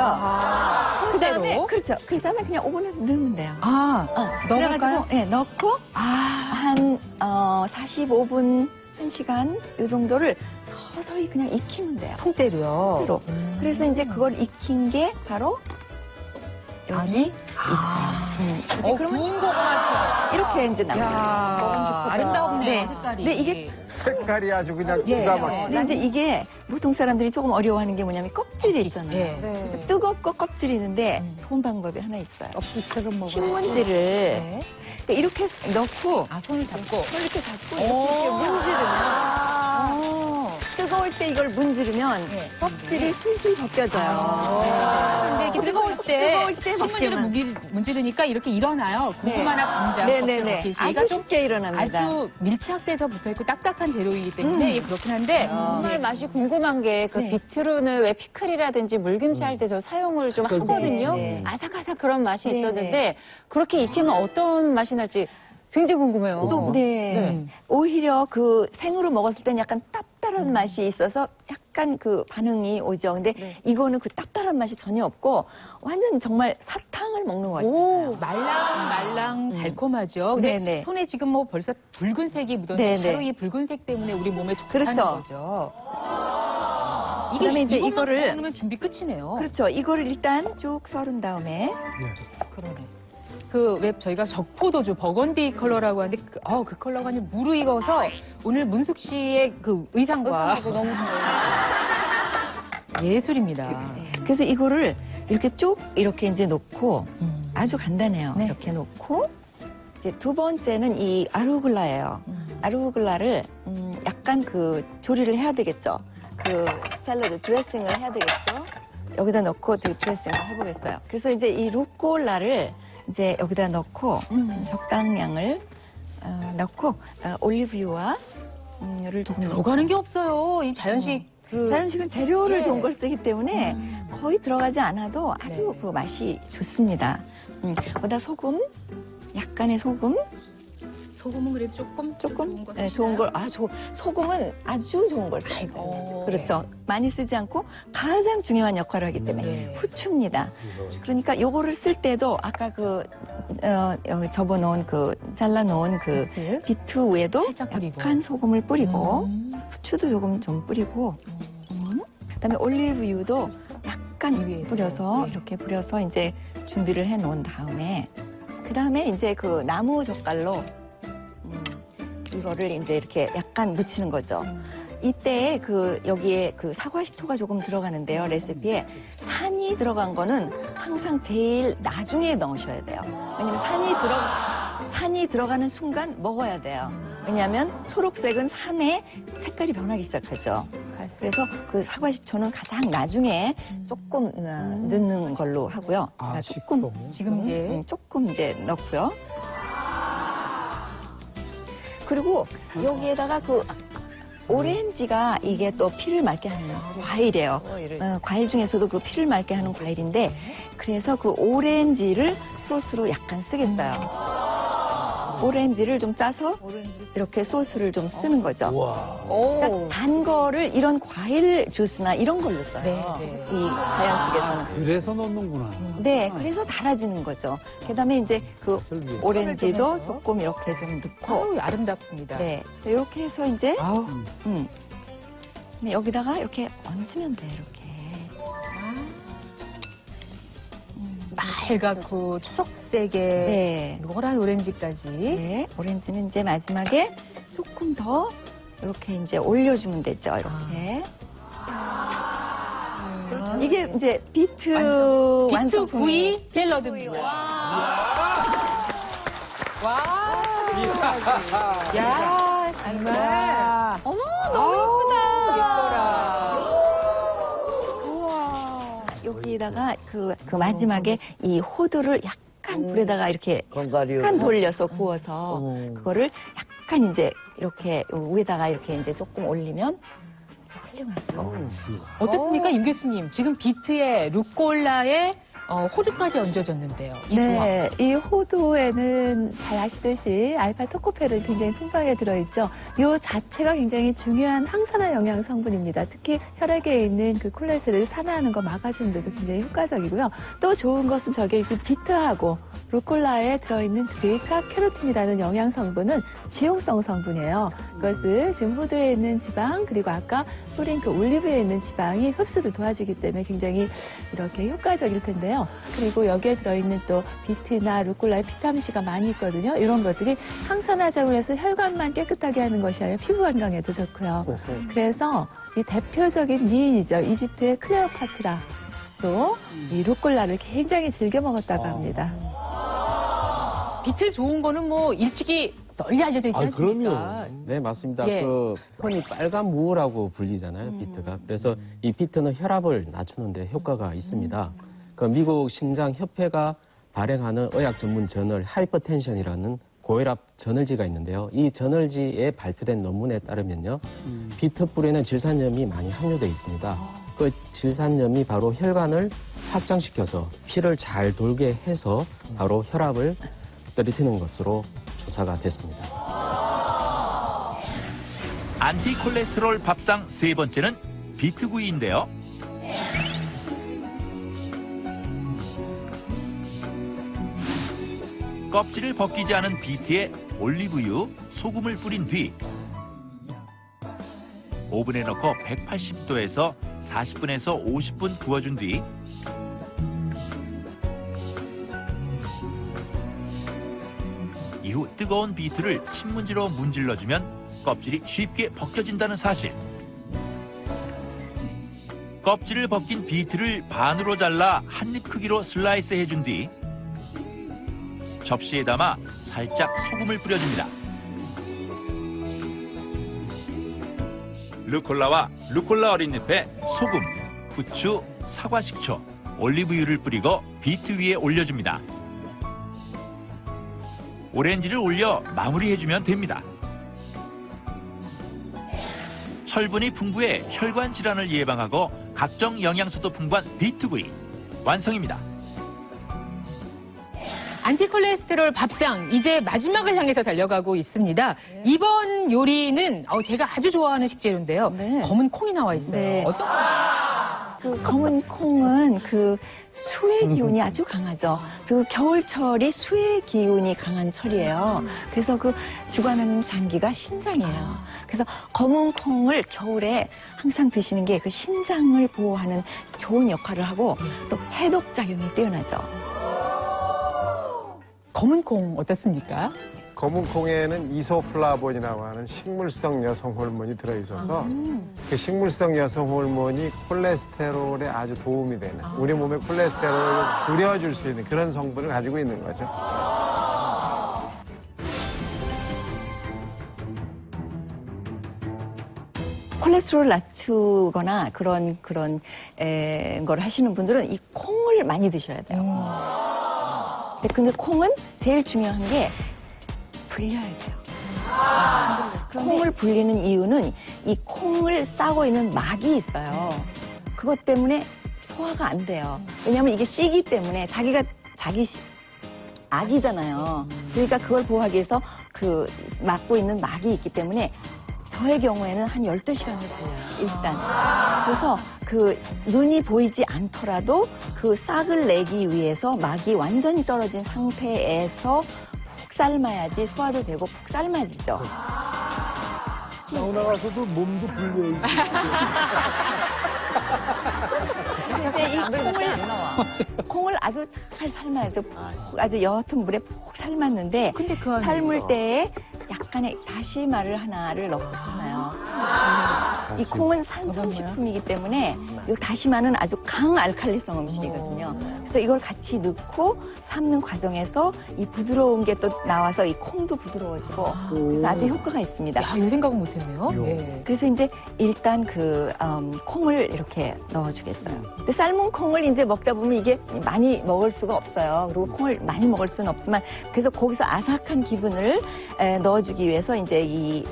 그다음에
통째로?
그렇죠. 그다음에 그냥 오븐에 넣으면 돼요.
넣을까요?
네, 넣고 한 45분 1시간 이 정도를 서서히 그냥 익히면 돼요.
통째로요.
그래서 이제 그걸 익힌 게 바로 여기 있어요.
그러면 구운 고구마처럼
이렇게 이제 나와요.
아름다웠네요, 색깔이.
네, 이게
색깔이 아주 그냥 기가 막히게.
근데 이제 이게 보통 사람들이 조금 어려워하는 게 뭐냐면 껍질이 있잖아요. 그래서 뜨겁고 껍질이 있는데 좋은 방법이 하나 있어요. 신문지를 그러니까 이렇게 넣고
손을 잡고
이렇게 잡고 이렇게 문지르면 뜨거울 때 이걸 문지르면 껍질이 술술 벗겨져요.
근데 이렇게 뜨거울 때 신문지를 문지르니까 이렇게 일어나요. 고구마나 감자,
네네네. 아주 쉽게 일어납니다.
아주 밀착돼서 붙어있고 딱딱한 재료이기 때문에 이게 그렇긴 한데
정말 맛이 궁금한 게 그 비트로는 왜 피클이라든지 물김치 할 때 저 사용을 좀 하거든요. 아삭아삭 그런 맛이 있었는데 그렇게 익히면 어떤 맛이 날지 굉장히 궁금해요.
오히려 그 생으로 먹었을 때는 약간 짭짤한 맛이 있어서 약간 그 반응이 오죠. 근데 이거는 그 짭짤한 맛이 전혀 없고 완전 정말 사탕을 먹는 것 같아요.
오, 말랑 달콤하죠. 근데 손에 지금 뭐 벌써 붉은색이 묻었는데 바로 이 붉은색 때문에 우리 몸에 좋다는 거죠.
그다음에 이제
이거를 넣으면 준비 끝이네요.
그렇죠. 이거를 일단 쭉 썰은 다음에
그러네. 그 왜 저희가 적포도주 버건디 컬러라고 하는데 그 컬러가 아주 무르익어서 오늘 문숙 씨의 그 의상과
너무
예술입니다.
그래서 이거를 이렇게 쭉 이렇게 이제 놓고 아주 간단해요. 이렇게 놓고 이제 두 번째는 이 아루글라예요. 아루글라를 약간 그 조리를 해야 되겠죠. 그 샐러드 드레싱을 해야 되겠죠. 여기다 넣고 드레싱을 해보겠어요. 그래서 이제 이 루꼴라를 이제 여기다 넣고 적당량을 넣고 올리브유와 를
들어가는 게 없어요. 이 자연식
자연식은 재료를 좋은 걸 쓰기 때문에 거의 들어가지 않아도 아주 그 맛이 좋습니다. 거기다 소금, 약간의 소금.
소금은 그래도 조금
좋은 걸 소금은 아주 좋은 걸 써요. 그렇죠. 많이 쓰지 않고 가장 중요한 역할을 하기 때문에 후추입니다. 그러니까 요거를 쓸 때도 아까 그 여기 접어놓은 그 잘라놓은 그 비트 위에도 약간 소금을 뿌리고 후추도 조금 좀 뿌리고 그다음에 올리브유도 약간 약간 뿌려서 이렇게 뿌려서 이제 준비를 해 놓은 다음에 그 다음에 이제 그 나무 젓갈로 이거를 이제 이렇게 약간 묻히는 거죠. 이때 그 여기에 그 사과 식초가 조금 들어가는데요. 레시피에 산이 들어간 거는 항상 제일 나중에 넣으셔야 돼요. 왜냐면 산이 들어가는 순간 먹어야 돼요. 왜냐하면 초록색은 산에 색깔이 변하기 시작하죠. 그래서 그 사과 식초는 가장 나중에 조금 넣는 걸로 하고요. 조금
지금 이제
조금 이제 넣고요. 그리고 여기에다가 그 오렌지가 이게 또 피를 맑게 하는 과일이에요. 과일 중에서도 그 피를 맑게 하는 과일인데 그래서 그 오렌지를 소스로 약간 쓰겠어요. 오렌지를 좀 짜서 이렇게 소스를 좀 쓰는 거죠. 그러니까 단 거를 이런 과일 주스나 이런 걸로 써요. 이 가양식에서는.
그래서 넣는구나.
네, 그래서 달아지는 거죠. 그다음에 이제 그 오렌지도 조금 이렇게 좀 넣고.
아름답습니다.
네, 이렇게 해서 이제 여기다가 이렇게 얹으면 돼, 이렇게.
빨갛고 초록색의 노란 오렌지까지.
네, 오렌지는 이제 마지막에 조금 더 이렇게 이제 올려주면 되죠, 이렇게. 이게 이제 비트
구이 샐러드입니다. 야, 정말.
어머, 너무 예쁘다. 여기다가 그 마지막에 이 호두를 약간 불에다가 이렇게 약간 돌려서 구워서 그거를 약간 이제 이렇게 위에다가 이렇게 이제 조금 올리면 훌륭하죠.
어떻습니까, 임 교수님? 지금 비트에 루꼴라에 호두까지 얹어졌는데요.
네, 이 호두에는 잘 아시듯이 알파 토코페린 굉장히 풍부하게 들어있죠. 이 자체가 굉장히 중요한 항산화 영양 성분입니다. 특히 혈액에 있는 그 콜레스테롤을 산화하는 거 막아주는 데도 굉장히 효과적이고요. 또 좋은 것은 저게 그 비트하고 루꼴라에 들어있는 드레이카 캐로틴이라는 영양 성분은 지용성 성분이에요. 그것을 지금 호두에 있는 지방 그리고 아까 뿌린 그 올리브에 있는 지방이 흡수를 도와주기 때문에 굉장히 이렇게 효과적일 텐데요. 그리고 여기에 들어있는 또 비트나 루꼴라에 비타민C가 많이 있거든요. 이런 것들이 항산화 작용해서 혈관만 깨끗하게 하는 것이 아니라 피부 건강에도 좋고요. 그래서 이 대표적인 미인이죠. 이집트의 클레오파트라도 이 루꼴라를 굉장히 즐겨 먹었다고 합니다.
비트 좋은 거는 뭐 일찍이 널리 알려져 있지 않습니까?
네, 맞습니다.
예.
그 흔히 빨간 무라고 불리잖아요, 비트가. 그래서 이 비트는 혈압을 낮추는 데 효과가 있습니다. 그 미국 심장협회가 발행하는 의학 전문 저널 하이퍼텐션이라는 고혈압 저널지가 있는데요. 이 저널지에 발표된 논문에 따르면요. 비트 뿌리에는 질산염이 많이 함유되어 있습니다. 그 질산염이 바로 혈관을 확장시켜서 피를 잘 돌게 해서 바로 혈압을 떨어뜨리는 것으로 조사가 됐습니다.
안티콜레스테롤 밥상 세 번째는 비트구이인데요. 껍질을 벗기지 않은 비트에 올리브유, 소금을 뿌린 뒤 오븐에 넣고 180도에서 40분에서 50분 구워준 뒤 이후 뜨거운 비트를 신문지로 문질러주면 껍질이 쉽게 벗겨진다는 사실. 껍질을 벗긴 비트를 반으로 잘라 한입 크기로 슬라이스 해준 뒤 접시에 담아 살짝 소금을 뿌려줍니다. 루꼴라와 루꼴라 어린잎에 소금, 후추, 사과 식초, 올리브유를 뿌리고 비트 위에 올려줍니다. 오렌지를 올려 마무리해주면 됩니다. 철분이 풍부해 혈관 질환을 예방하고 각종 영양소도 풍부한 비트구이 완성입니다.
안티콜레스테롤 밥상 이제 마지막을 향해서 달려가고 있습니다. 이번 요리는 제가 아주 좋아하는 식재료인데요. 검은 콩이 나와 있어요. 어떤
그 검은 콩은 그 수의 기운이 아주 강하죠. 그 겨울철이 수의 기운이 강한 철이에요. 그래서 그 주관하는 장기가 신장이에요. 그래서 검은 콩을 겨울에 항상 드시는 게 그 신장을 보호하는 좋은 역할을 하고 또 해독 작용이 뛰어나죠.
검은 콩 어떻습니까?
검은 콩에는 이소플라본이라고 하는 식물성 여성 호르몬이 들어있어서 그 식물성 여성 호르몬이 콜레스테롤에 아주 도움이 되는 우리 몸의 콜레스테롤을 줄여줄 수 있는 그런 성분을 가지고 있는 거죠.
콜레스테롤 낮추거나 그런 걸 하시는 분들은 이 콩을 많이 드셔야 돼요. 근데 콩은 제일 중요한 게 불려야 돼요. 콩을 불리는 이유는 이 콩을 싸고 있는 막이 있어요. 그것 때문에 소화가 안 돼요. 왜냐하면 이게 씨기 때문에 자기 악이잖아요. 그러니까 그걸 보호하기 위해서 그 막고 있는 막이 있기 때문에 저의 경우에는 한 12시간을 걸려요, 일단. 그래서 그 눈이 보이지 않더라도 그 싹을 내기 위해서 막이 완전히 떨어진 상태에서 푹 삶아야지 소화도 되고 푹 삶아지죠.
사우나 가서도 몸도 불려야지.
근데 이 콩을 아주 잘 삶아야죠. 아주 옅은 물에 푹 삶았는데 삶을 때에 약간의 다시마를 하나를 넣고 삶아요. 이 콩은 산성식품이기 때문에 이 다시마는 아주 강알칼리성 음식이거든요. 그래서 이걸 같이 넣고 삶는 과정에서 이 부드러운 게 또 나와서 이 콩도 부드러워지고 그래서 아주 효과가 있습니다.
야, 이 생각은 못했네요. 예.
그래서 이제 일단 그 콩을 이렇게 넣어주겠어요. 근데 삶은 콩을 이제 먹다 보면 이게 많이 먹을 수가 없어요. 그리고 콩을 많이 먹을 수는 없지만 그래서 거기서 아삭한 기분을 넣어주기 위해서 이제 이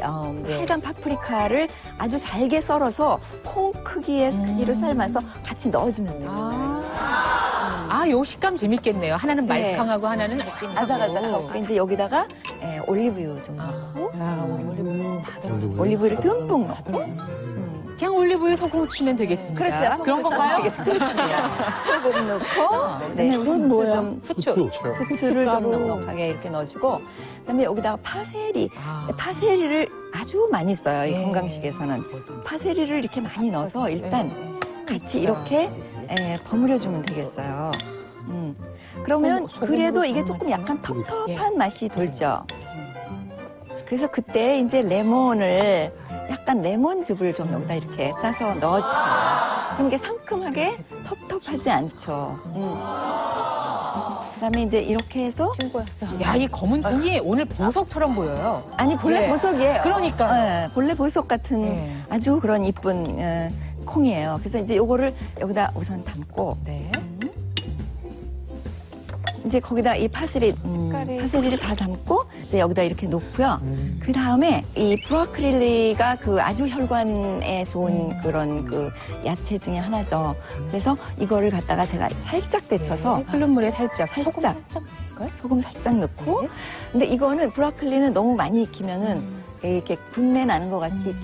빨간 파프리카를 아주 잘게 썰어서 콩 크기의 크기를 삶아서 같이 넣어주면 돼요.
요 식감 재밌겠네요. 하나는 말캉하고 하나는
아삭아삭하고. 이제 여기다가 올리브유 좀 넣고 올리브유를 듬뿍 넣고
그냥 올리브유 소금 치면 되겠습니다.
그렇죠.
그런 건가요?
소금 넣고 그건 뭐예요? 후추를 좀 넉넉하게 이렇게 넣어주고 그다음에 여기다가 파세리를 아주 많이 써요. 이 건강식에서는 파세리를 이렇게 많이 넣어서 일단 같이 이렇게 버무려주면 되겠어요. 그러면 그래도 이게 조금 약간 텁텁한 맛이 돌죠. 그래서 그때 이제 레몬을 약간 레몬즙을 좀 여기다 이렇게 짜서 넣어주세요. 그럼 이게 상큼하게 텁텁하지 않죠. 그다음에 이제 이렇게 해서
야, 이 검은 콩이 오늘 보석처럼 보여요.
아니 본래 보석이에요.
그러니까요.
본래 보석 같은 아주 그런 이쁜 콩이에요. 그래서 이제 요거를 여기다 우선 담고 이제 거기다 이 파슬리를 다 담고 이제 여기다 이렇게 놓고요. 그 다음에 이 브로콜리가 그 아주 혈관에 좋은 그런 그 야채 중에 하나죠. 그래서 이거를 갖다가 제가 살짝 데쳐서
끓는 물에 살짝
소금 살짝 넣고 근데 이거는 브로콜리는 너무 익히 익히면은 이렇게 군내 나는 것 같이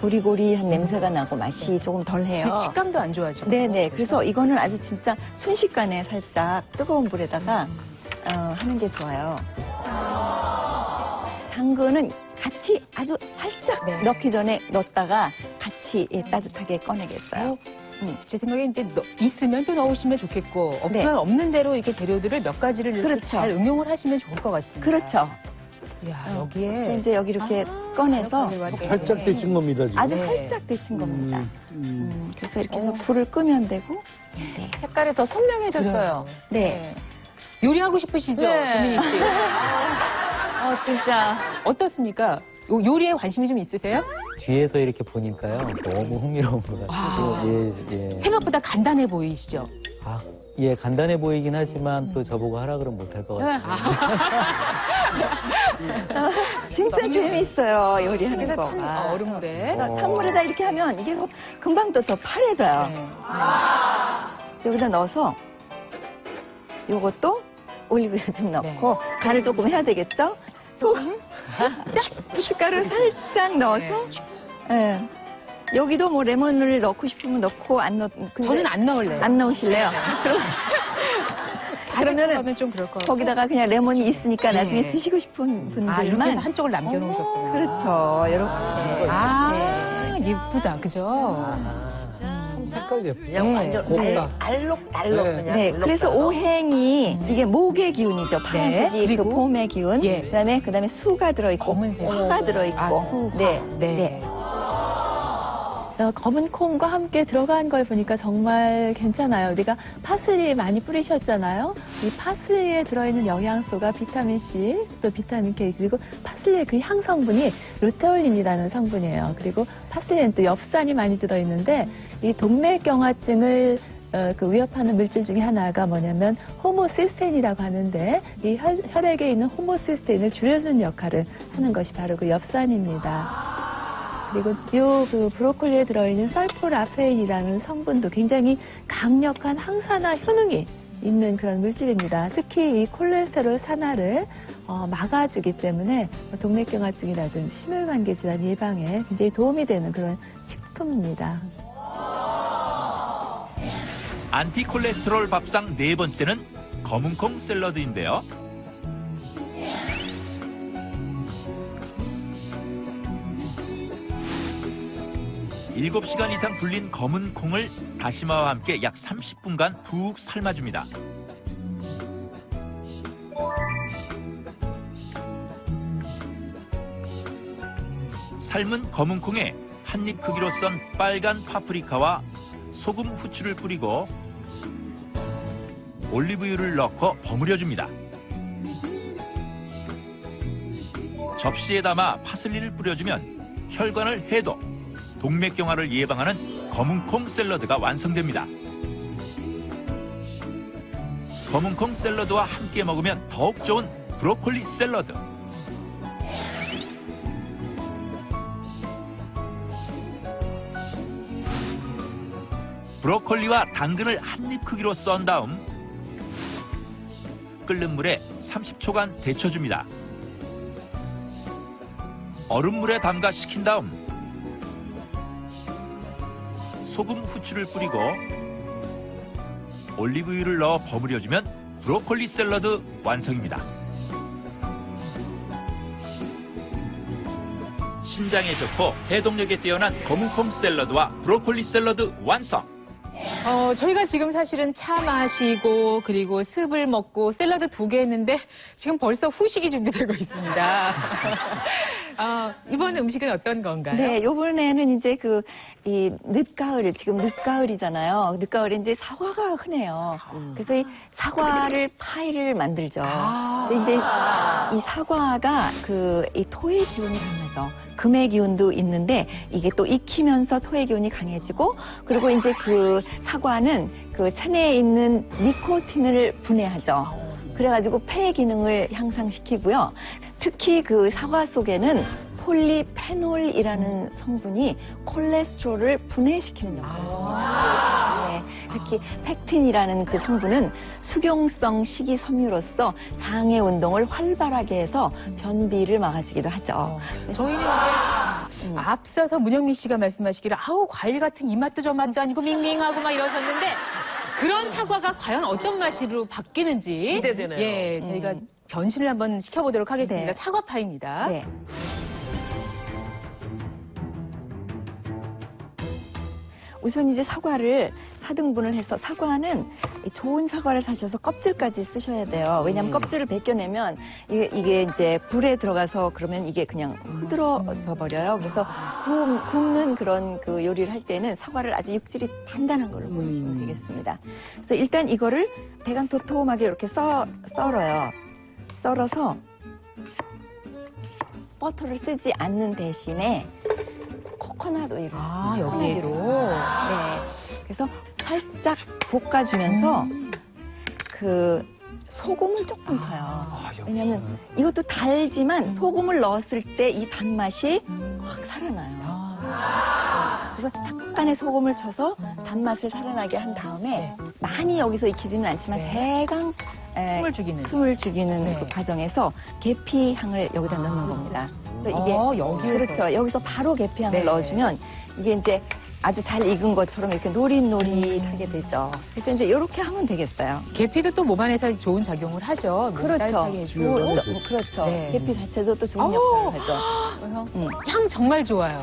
고리고리한 냄새가 나고 맛이 조금 덜해요.
식감도 안 좋아지고.
네네. 그래서 이거는 아주 진짜 순식간에 살짝 뜨거운 불에다가 하는 게 좋아요. 당근은 같이 아주 살짝 넣기 전에 넣었다가 같이 따뜻하게 꺼내겠어요.
제 생각에 이제 있으면 또 넣으시면 좋겠고 없으면 없는 대로 이렇게 재료들을 몇 가지를 이렇게 잘 응용을 하시면 좋을 것 같습니다.
그렇죠.
야, 여기에
이제 여기 이렇게 꺼내서
살짝 데친 겁니다, 지금.
아주 살짝 데친 겁니다. 그래서 이렇게 해서 불을 끄면 되고
색깔이 더 선명해졌어요.
네.
요리하고 싶으시죠? 고민희 씨.
진짜.
어떻습니까? 요리에 관심이 좀 있으세요?
뒤에서 이렇게 보니까요. 너무 흥미로운 것 같아요.
생각보다 간단해 보이시죠?
예, 간단해 보이긴 하지만 또 저보고 하라 그러면 못할 것 같아요.
진짜 재미있어요, 요리하는 거가.
얼음물에.
찬물에다 이렇게 하면 이게 금방 또 더 파래져요. 여기다 넣어서 요것도 올리브유 좀 넣고 간을 조금 해야 되겠죠? 소금, 고춧가루 살짝 넣어서 여기도 뭐 레몬을 넣고 싶으면 넣고 안 넣.
저는 안 넣을래요.
안 넣으실래요? 그러면은
좀 그럴 것
거기다가 그냥 레몬이 있으니까 나중에
네.
쓰시고 싶은 분들만
이렇게 해서 한쪽을 남겨놓으셨구나.
그렇죠. 이렇게.
예쁘다, 그죠?
색깔 예쁘다.
그냥 완전
곱다.
알록달록
네.
그냥.
네, 그래서 오행이 이게 목의 기운이죠. 파란색이 그
그리고
봄의 기운.
예.
그다음에 수가 들어있고
검은색.
화가 들어있고.
수가.
네.
검은 콩과 함께 들어간 걸 보니까 정말 괜찮아요. 우리가 파슬리 많이 뿌리셨잖아요. 이 파슬리에 들어있는 영양소가 비타민 C, 또 비타민 K, 그리고 파슬리의 그 향성분이 루테올린이라는 성분이에요. 그리고 파슬리에는 또 엽산이 많이 들어있는데 이 동맥경화증을 그 위협하는 물질 중에 하나가 뭐냐면 호모시스테인이라고 하는데 이 혈액에 있는 호모시스테인을 줄여주는 역할을 하는 것이 바로 그 엽산입니다. 그리고 그 브로콜리에 들어있는 설포라페인이라는 성분도 굉장히 강력한 항산화 효능이 있는 그런 물질입니다. 특히 이 콜레스테롤 산화를 막아주기 때문에 동맥경화증이라든지 심혈관계 질환 예방에 굉장히 도움이 되는 그런 식품입니다.
안티콜레스테롤 밥상 네 번째는 검은콩 샐러드인데요. 일곱 시간 이상 불린 검은 콩을 다시마와 함께 약 30분간 푹 삶아줍니다. 삶은 검은 콩에 한입 크기로 썬 빨간 파프리카와 소금, 후추를 뿌리고 올리브유를 넣고 버무려줍니다. 접시에 담아 파슬리를 뿌려주면 혈관을 해독, 동맥경화를 예방하는 검은콩 샐러드가 완성됩니다. 검은콩 샐러드와 함께 먹으면 더욱 좋은 브로콜리 샐러드. 브로콜리와 당근을 한입 크기로 썬 다음 끓는 물에 30초간 데쳐줍니다. 얼음물에 담가 식힌 다음 소금, 후추를 뿌리고 올리브유를 넣어 버무려주면 브로콜리 샐러드 완성입니다. 신장에 좋고 해독력에 뛰어난 검은콩 샐러드와 브로콜리 샐러드 완성!
저희가 지금 사실은 차 마시고 그리고 습을 먹고 샐러드 2개 했는데 지금 벌써 후식이 준비되고 있습니다. 이번 음식은 어떤 건가요?
네, 이번에는 이제 이 늦가을, 지금 늦가을이잖아요. 늦가을에 이제 사과가 흔해요. 그래서 이 사과를 파이를 만들죠. 근데 이제 이 사과가 이 토의 기운이 강해서 금의 기운도 있는데 이게 또 익히면서 토의 기운이 강해지고 그리고 이제 그 사과는 그 체내에 있는 니코틴을 분해하죠. 그래가지고 폐 기능을 향상시키고요. 특히 그 사과 속에는 폴리페놀이라는 성분이 콜레스테롤을 분해시키는 역할을 네, 특히 펙틴이라는 그 성분은 수용성 식이섬유로서 장의 운동을 활발하게 해서 변비를 막아주기도 하죠.
저희는 이제 앞서서 문영민 씨가 말씀하시기를 과일 같은 이 맛도 저 맛도 아니고 밍밍하고 막 이러셨는데 그런 사과가 과연 어떤 맛으로 바뀌는지
기대되네요.
예, 저희가 변신을 한번 시켜보도록 하겠습니다.
네.
사과파입니다.
네. 우선 이제 사과를 4등분을 해서 사과는 좋은 사과를 사셔서 껍질까지 쓰셔야 돼요. 왜냐하면 껍질을 벗겨내면 이게 이제 불에 들어가서 그러면 이게 그냥 흐드러져 버려요. 그래서 굽는 그런 그 요리를 할 때는 사과를 아주 육질이 단단한 걸로 고르시면 되겠습니다. 그래서 일단 이거를 대강토톰하게 이렇게 썰어요. 썰어서 버터를 쓰지 않는 대신에 코코넛 오일을
여기에도
네. 그래서 살짝 볶아주면서 그 소금을 조금 쳐요. 왜냐하면 이것도 달지만 소금을 넣었을 때 이 단맛이 확 살아나요. 그래서 약간의 소금을 쳐서 단맛을 살아나게 한 다음에 많이 여기서 익히지는 않지만 대강 숨을 죽이는 그 과정에서 계피 향을 여기다 넣는 겁니다. 그래서 이게
여기에서.
그렇죠. 여기서 바로 계피향을 넣어주면 이게 이제 아주 잘 익은 것처럼 이렇게 노릿노릿하게 되죠. 그래서 이제 이렇게 하면 되겠어요.
계피도 또 몸 안에 좋은 작용을 하죠.
그렇죠.
따뜻하게 해주고.
그렇죠.
네.
계피 자체도 또 좋은 역할을 하죠.
향 정말 좋아요.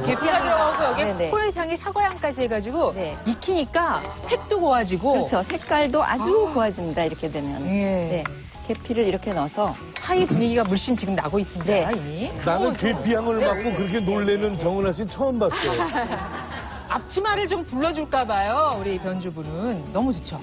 계피가 들어가고 여기에
네네.
초콜릿 향이 사과 향까지 해가지고
네.
익히니까 색도 고와지고.
그렇죠. 색깔도 아주 고와집니다. 이렇게 되면.
예.
네. 계피를 이렇게 넣어서
파이 분위기가 물씬 지금 나고 있습니다.
네.
이미.
나는 계피향을 맡고 그렇게 놀래는 정은아 씨는 처음 봤어요.
앞치마를 좀 불러줄까 봐요. 우리 변주부는. 너무 좋죠.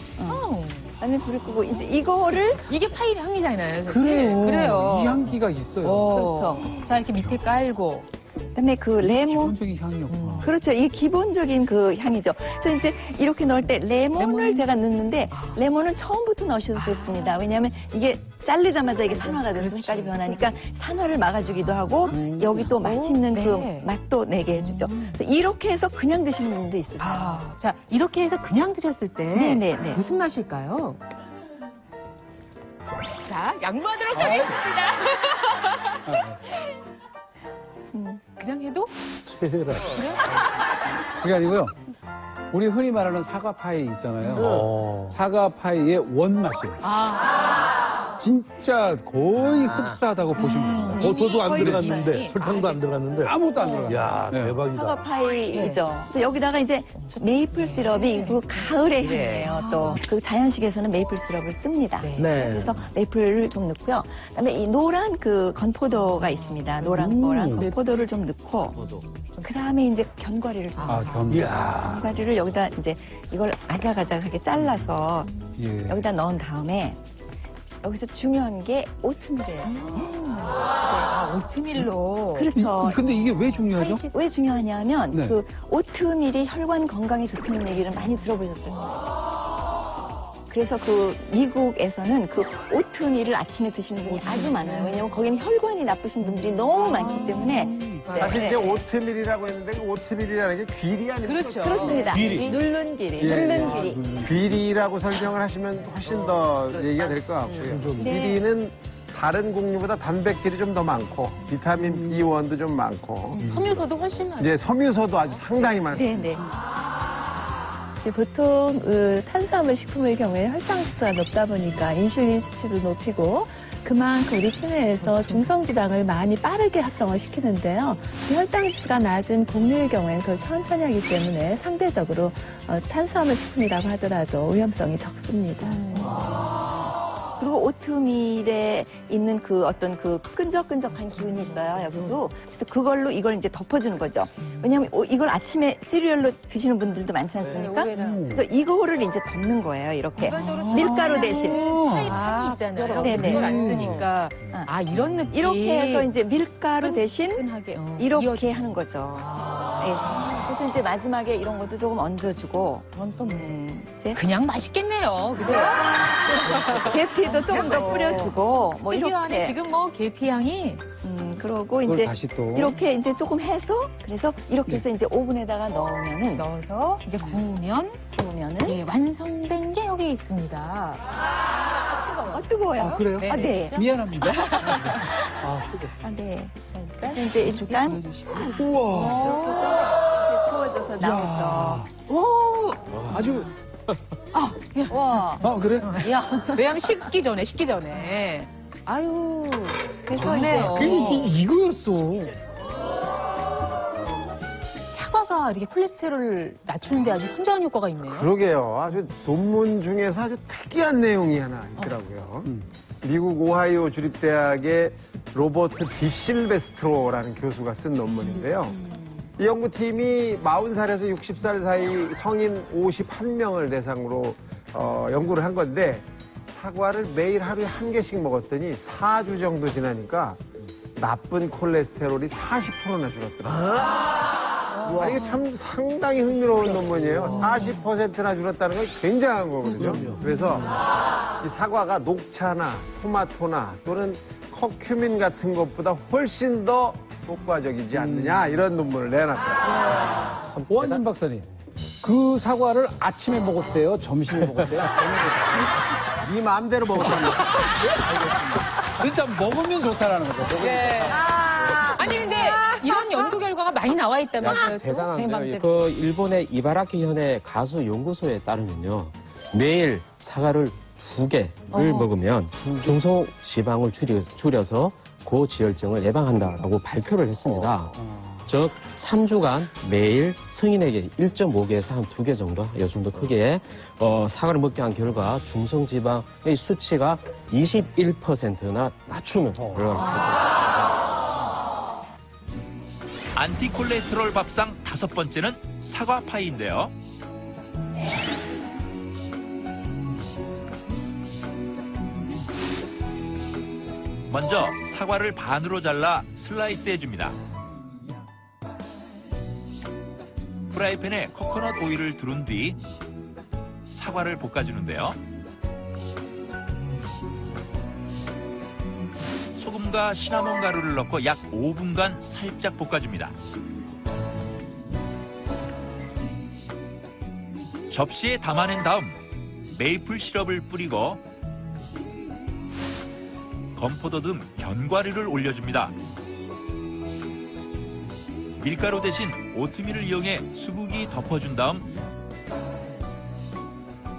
아니 그리고 이제 이거를
이게 파이 향이잖아요. 사실.
그래요. 이 향기가 있어요.
그렇죠.
자, 이렇게 밑에 깔고.
그다음에 그 레몬
기본적인 향이었구나.
그렇죠. 이게 기본적인 그 향이죠. 그래서 이제 이렇게 넣을 때 레몬을 제가 넣는데 레몬은 처음부터 넣으셔도 좋습니다. 왜냐하면 이게 자르자마자 이게 산화가 돼서 색깔이 변하니까 산화를 막아주기도 하고 여기 또 맛있는
네.
그 맛도 내게 해주죠. 그래서 이렇게 해서 그냥 드시는 분도 있으세요.
자, 이렇게 해서 그냥 드셨을 때
네네네.
무슨 맛일까요? 자, 양보하도록 하겠습니다. 그냥 해도?
최혜라.
그게 아니고요. 우리 흔히 말하는 사과파이 있잖아요. 사과파이의 원맛이에요. 진짜 거의 흡사하다고 보시면 돼요.
버터도 안 들어갔는데, 설탕도 안 들어갔는데.
아무것도 안 들어갔어요.
야, 대박이다.
사과파이죠. 그래서 여기다가 이제 메이플 시럽이 그 가을의 향이에요. 또 그 자연식에서는 메이플 시럽을 씁니다. 그래서 메이플을 좀 넣고요. 그다음에 이 노란 그 건포도가 있습니다. 노란 거랑 건포도를 좀 넣고. 그다음에 이제 견과류를 좀 넣어요. 견과류를 여기다 이제 이걸 아작아작하게 잘라서 여기다 넣은 다음에 여기서 중요한 게 오트밀이에요.
오트밀로.
그렇죠.
근데 이게 왜 중요하죠?
왜 중요하냐면
네.
그 오트밀이 혈관 건강에 좋다는 얘기를 많이 들어보셨어요. 그래서 그 미국에서는 그 오트밀을 아침에 드시는 분이 아주 많아요. 왜냐하면 거기는 혈관이 나쁘신 분들이 너무 많기 때문에.
사실 이제 오트밀이라고 했는데 그 오트밀이라는 게 귀리 아닙니까?
그렇죠.
그렇습니다.
귀리.
누른 귀리.
예,
누른 귀리.
귀리라고 설명을 하시면 훨씬 더 얘기가 될 것 같고요. 귀리는 다른 곡류보다 단백질이 좀 더 많고 비타민 B1도 좀 많고
섬유소도 훨씬 많아요.
이제 섬유소도 아주 상당히 많습니다.
네네.
보통 탄수화물 식품의 경우에 혈당 지수가 높다 보니까 인슐린 수치도 높이고 그만큼 우리 체내에서 중성지방을 많이 빠르게 합성을 시키는데요. 혈당 지수가 낮은 곡류의 경우에는 그걸 천천히 하기 때문에 상대적으로 탄수화물 식품이라고 하더라도 위험성이 적습니다.
그리고 오트밀에 있는 그 어떤 그 끈적끈적한 기운이 있어요, 여기도. 그래서 그걸로 이걸 이제 덮어주는 거죠. 왜냐하면 이걸 아침에 시리얼로 드시는 분들도 많지 않습니까? 그래서 이거를 이제 덮는 거예요, 이렇게. 밀가루 대신.
파이 있잖아요.
네네.
그걸 안 쓰니까. 이런 느낌.
이렇게 해서 이제 밀가루 대신
끈끈하게,
이렇게 하는 거죠. 네. 그래서 이제 마지막에 이런 것도 조금 얹어주고. 이제
그냥 맛있겠네요. 그죠?
계피도 조금 더 뿌려주고. 뭐
스튜디오 안에
이렇게.
지금 뭐 계피 향이.
그러고
그걸
이제
다시 또.
이렇게 이제 조금 해서 그래서 이렇게 해서 이제 오븐에다가 넣으면은
넣어서 이제 구우면은 완성된 게 여기 있습니다.
뜨거워요.
그래요?
네,
네.
미안합니다.
네.
자, 일단
이제 일단
우와.
구워져서 나오죠.
오!
아주.
와.
그래?
야, 왜냐면 식기 전에. 아유.
그래서
좋네요.
이거였어.
사과가 이렇게 콜레스테롤을 낮추는데 아주 현저한 효과가 있네요.
그러게요. 아주 논문 중에서 아주 특이한 내용이 하나 있더라고요. 미국 오하이오 주립대학의 로버트 디실베스트로라는 교수가 쓴 논문인데요. 이 연구팀이 40살에서 60살 사이 성인 51명을 대상으로 연구를 한 건데 사과를 매일 하루에 한 개씩 먹었더니 4주 정도 지나니까 나쁜 콜레스테롤이 40%나 줄었더라고요. 이게 참 상당히 흥미로운 논문이에요. 40%나 줄었다는 건 굉장한 거거든요. 그래서 이 사과가 녹차나 토마토나 또는 커큐민 같은 것보다 훨씬 더 효과적이지 않느냐 이런 논문을 내놨다.
오한진 박사님, 그 사과를 아침에 먹었대요? 점심에 먹었대요?
네 마음대로 먹었다는 거죠.
일단 먹으면 좋다라는 거죠.
네. 아니 근데 이런 연구 결과가 많이 나와 있다면서요? 또?
대단한데요. 그 일본의 이바라키 현의 가수 연구소에 따르면요. 매일 사과를 2개를 먹으면 중성 지방을 줄여서 고지혈증을 예방한다라고 발표를 했습니다. 즉 3주간 매일 성인에게 1.5개에서 한 2개 정도, 이 정도 크기의 사과를 먹게 한 결과 중성 지방의 수치가 21%나 낮추는 그런.
안티콜레스테롤 밥상 5번째는 사과파이인데요. 먼저 사과를 반으로 잘라 슬라이스 해줍니다. 프라이팬에 코코넛 오일을 두른 뒤 사과를 볶아주는데요. 소금과 시나몬 가루를 넣고 약 5분간 살짝 볶아줍니다. 접시에 담아낸 다음 메이플 시럽을 뿌리고 건포도 등 견과류를 올려줍니다. 밀가루 대신 오트밀을 이용해 수북이 덮어준 다음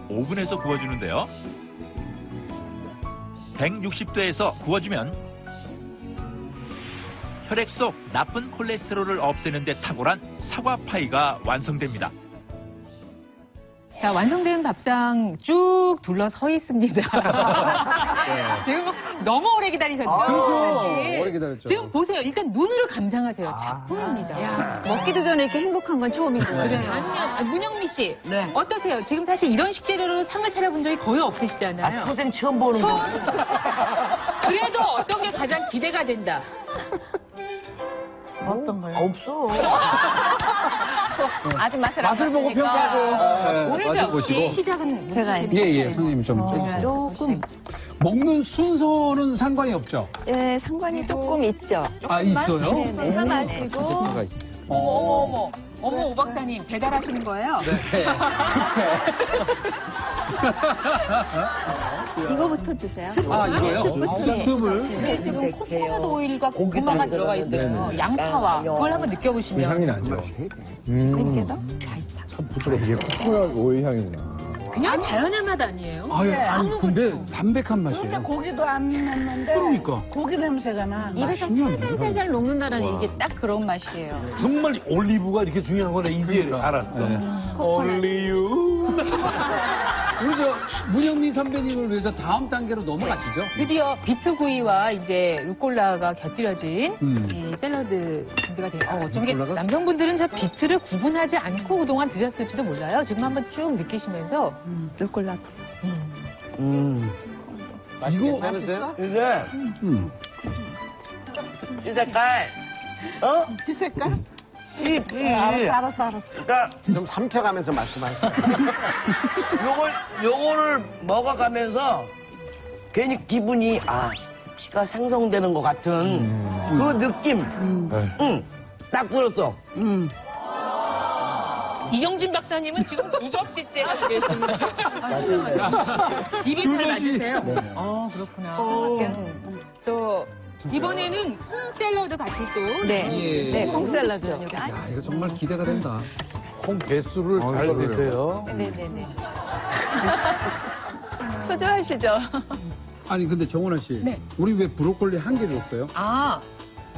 오븐에서 구워주는데요. 160도에서 구워주면 혈액 속 나쁜 콜레스테롤을 없애는 데 탁월한 사과파이가 완성됩니다.
자, 완성된 밥상 쭉 둘러 서 있습니다. 지금 너무 오래 기다리셨죠? 사실.
오래 기다렸죠.
지금 보세요. 일단 눈으로 감상하세요. 작품입니다.
야, 먹기도 전에 이렇게 행복한 건 처음이고.
그래요. 아니, 문영미 씨. 어떠세요? 지금 사실 이런 식재료로 상을 차려본 적이 거의 없으시잖아요.
평생 처음 보는 거.
그래도 어떤 게 가장 기대가 된다?
어떤 거요?
없어.
아직 맛을
보고 평가하세요.
오늘도 역시 시작은
제가
예, 선생님 좀.
조금.
먹는 순서는 상관이 없죠?
예, 상관이 조금 있죠.
아, 있어요?
네, 사 마시고.
어머, 오 박사님 배달하시는 거예요?
이거부터 드세요.
아, 이거요? 습을.
네, 지금 코코넛 오일과 고구마가 들어가 있어요. 양파와 그걸 한번 느껴보시면.
향이 나죠.
이렇게 더?
참 부드럽게. 이게 코코넛 오일 향이구나.
그냥 자연의 맛 아니에요?
아니, 근데 담백한
진짜
맛이에요.
고기도 안 넣는데
그러니까.
고기 냄새가 나.
입에서 살살살살 녹는다는 이게 딱 그런 맛이에요.
정말 올리브가 이렇게 중요한 거네. 이제 알았어. 올리브.
우리 문영민 선배님을 위해서 다음 단계로 넘어가시죠.
드디어 비트구이와 이제 루꼴라가 곁들여진 이 샐러드 준비가 돼요. 어쩜 이게 남성분들은 저 비트를 구분하지 않고 그동안 드셨을지도 몰라요. 지금 한번 쭉 느끼시면서
루꼴라.
이거
괜찮으세요?
이게 이 색깔,
이 색깔?
알았어. 그러니까
좀 삼켜가면서 말씀하세요.
요거를 먹어가면서 괜히 기분이 피가 생성되는 것 같은 그 느낌. 딱 들었어.
이경진 박사님은 지금 2접시째 하고 계십니다. 입이 잘 맞으세요? 아, 그렇구나. 이번에는 콩 샐러드 같이 또.
네, 콩 샐러드.
야, 이거 정말 기대가 된다.
콩 개수를 잘 내세요.
네네네. 초조하시죠?
아니, 근데 정원아 씨. 우리 왜 브로콜리 한 개를 줬어요?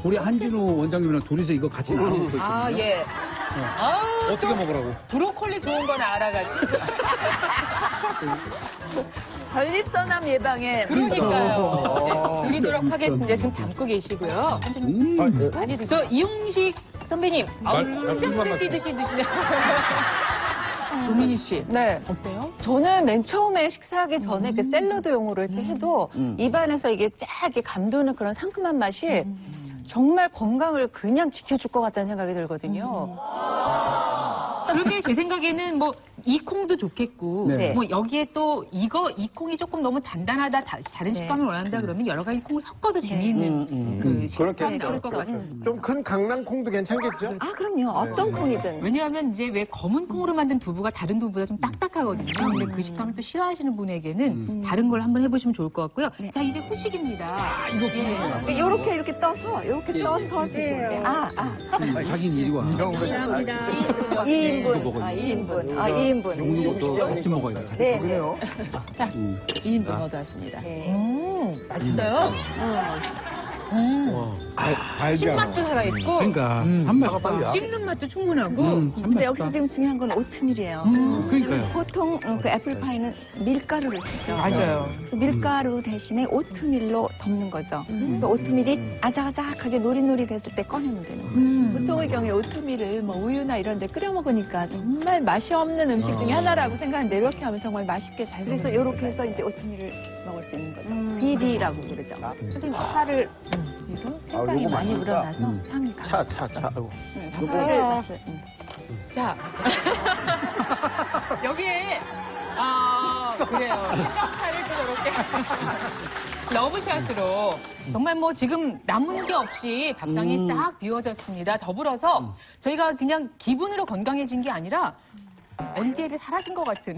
우리 한진호 원장님이랑 둘이서 이거 같이 나눠 먹고 있거든요.
예.
어떻게 먹으라고?
브로콜리 좋은 건 알아가지고.
전립선암 예방에.
그러니까요. 네, 드리도록 하겠습니다. 지금 담고 계시고요. 많이 드세요. 이용식 선배님, 혼자 드시네. 조민희 씨.
네.
어때요?
저는 맨 처음에 식사하기 전에 그 샐러드용으로 이렇게 해도 입안에서 이게 쫙 이렇게 감도는 그런 상큼한 맛이 정말 건강을 그냥 지켜줄 것 같다는 생각이 들거든요.
그렇게 제 생각에는 뭐 이 콩도 좋겠고
네.
뭐 여기에 또 이 콩이 조금 너무 단단하다 다른 식감을 원한다 그러면 여러 가지 콩을 섞어도 재미있는 그 식감이 나올 것 같아요.
좀 큰 강낭콩도 괜찮겠죠?
아, 그럼요. 어떤 콩이든.
왜냐하면 이제 왜 검은 콩으로 만든 두부가 다른 두부보다 좀 딱딱하거든요. 근데 그 식감을 또 싫어하시는 분에게는 다른 걸 한번 해보시면 좋을 것 같고요. 자, 이제 후식입니다.
요렇게 이렇게 떠서 드세요.
자기는 이리 와.
감사합니다.
2인분.
같이 먹어야 돼.
네.
그래요?
자, 2인분 얻어왔습니다. 맛있어요? 신맛도 살아있고
그러니까 한 맛.
씹는 맛도 충분하고
근데 여기서 지금 중요한 건 오트밀이에요.
그러니까요.
보통 그 애플파이는 밀가루를 쓰죠.
맞아요.
그래서 밀가루 대신에 오트밀로 덮는 거죠. 그래서 오트밀이 아작아작하게 노릿노릿했을 때 꺼내면 되는 거예요.
보통의 경우에 오트밀을 뭐 우유나 이런 데 끓여 먹으니까 정말 맛이 없는 음식 중에 하나라고 생각하는데 이렇게 하면 정말 맛있게 잘
그래서
먹어요.
이렇게 해서 이제 오트밀을 먹을 수 있는 거죠. 비리라고 그러죠.
선생님 파를 위로 생강이
요거
많이
맛있다.
우러나서 향이 가.
차. 아이고.
파를 마셔.
자 여기에 그래요 생강파를 또 저렇게 러브샷으로 정말 뭐 지금 남은 게 없이 밥상이 딱 비워졌습니다. 더불어서 저희가 그냥 기분으로 건강해진 게 아니라 LDL이 사라진 것 같은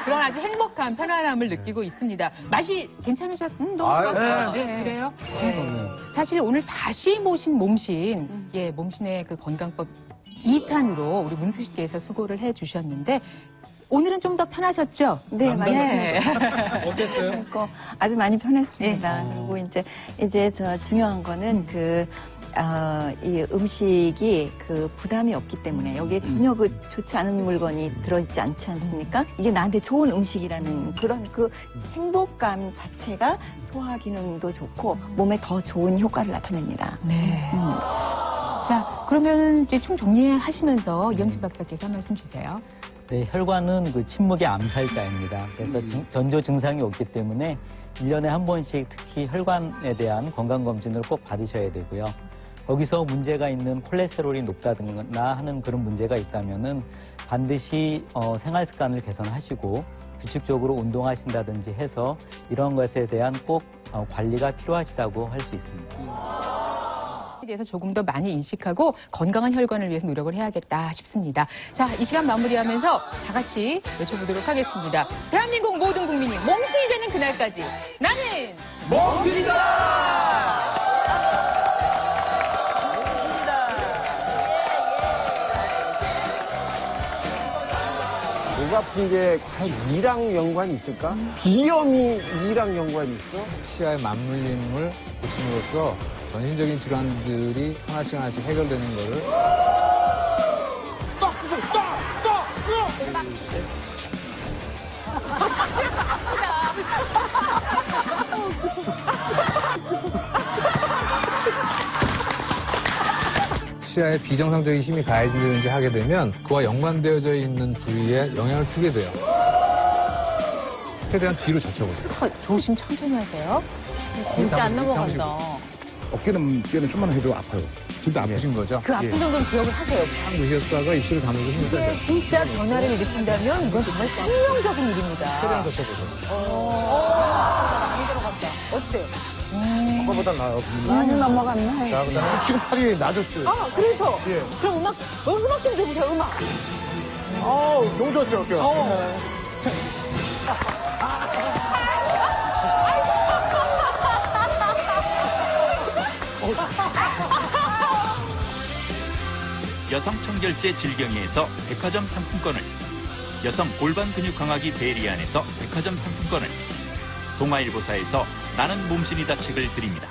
그런 아주 행복한 편안함을 느끼고 있습니다. 맛이 괜찮으셨어요? 너무 좋았어요. 네, 그래요? 네. 사실 오늘 다시 모신 몸신, 몸신의 그 건강법 2탄으로 우리 문수 씨께서 수고를 해주셨는데 오늘은 좀 더 편하셨죠?
네, 많이
편했어요.
어땠어요?
그리고 아주 많이 편했습니다. 그리고 이제 저 중요한 거는 이 음식이 그 부담이 없기 때문에 여기에 전혀 그 좋지 않은 물건이 들어있지 않지 않습니까? 이게 나한테 좋은 음식이라는 그런 그 행복감 자체가 소화 기능도 좋고 몸에 더 좋은 효과를 나타냅니다.
네. 자, 그러면 이제 총 정리하시면서 이영진 박사께서 한 말씀 주세요.
네, 혈관은 그 침묵의 암살자입니다. 그래서 전조 증상이 없기 때문에 1년에 한 번씩 특히 혈관에 대한 건강검진을 꼭 받으셔야 되고요. 거기서 문제가 있는 콜레스테롤이 높다거나 하는 그런 문제가 있다면은 반드시 생활 습관을 개선하시고 규칙적으로 운동하신다든지 해서 이런 것에 대한 꼭 관리가 필요하시다고 할 수 있습니다.
대해서 조금 더 많이 인식하고 건강한 혈관을 위해서 노력을 해야겠다 싶습니다. 자, 이 시간 마무리하면서 다 같이 외쳐보도록 하겠습니다. 대한민국 모든 국민이 몸신이 되는 그날까지 나는
몸신이다!
목 아픈 게 과연 이랑 연관이 있을까? 비염이 이랑 연관이 있어?
치아의 맞물림을 고침으로써 전신적인 질환들이 하나씩 해결되는 거를 치아에 비정상적인 힘이 가해지든지 하게 되면 그와 연관되어져 있는 부위에 영향을 주게 돼요. 최대한 뒤로 젖혀보세요.
조심 천천히 하세요.
진짜 안 넘어간다.
어깨는 좀만 해도 아파요. 진짜 아프신 거죠?
그 아픈 정도는 기억을 하세요.
딱 드셨다가 입술을 다물고 힘을 빼세요.
진짜 변화를 일으킨다면 이건 정말 생명적인 일입니다.
최대한 젖혀보세요.
많이 들어갔다. 어때요?
아까보다 나아요.
많이 넘어갔네.
자, 그다음에 지금 팔이 나졌어요.
그래서
예.
그럼 음악 좀 줘보세요. 음악.
너무 좋았어요, 어깨가.
여성 청결제 질경이에서 백화점 상품권을, 여성 골반 근육 강화기 베리안에서 백화점 상품권을, 동아일보사에서 나는 몸신이다 책을 드립니다.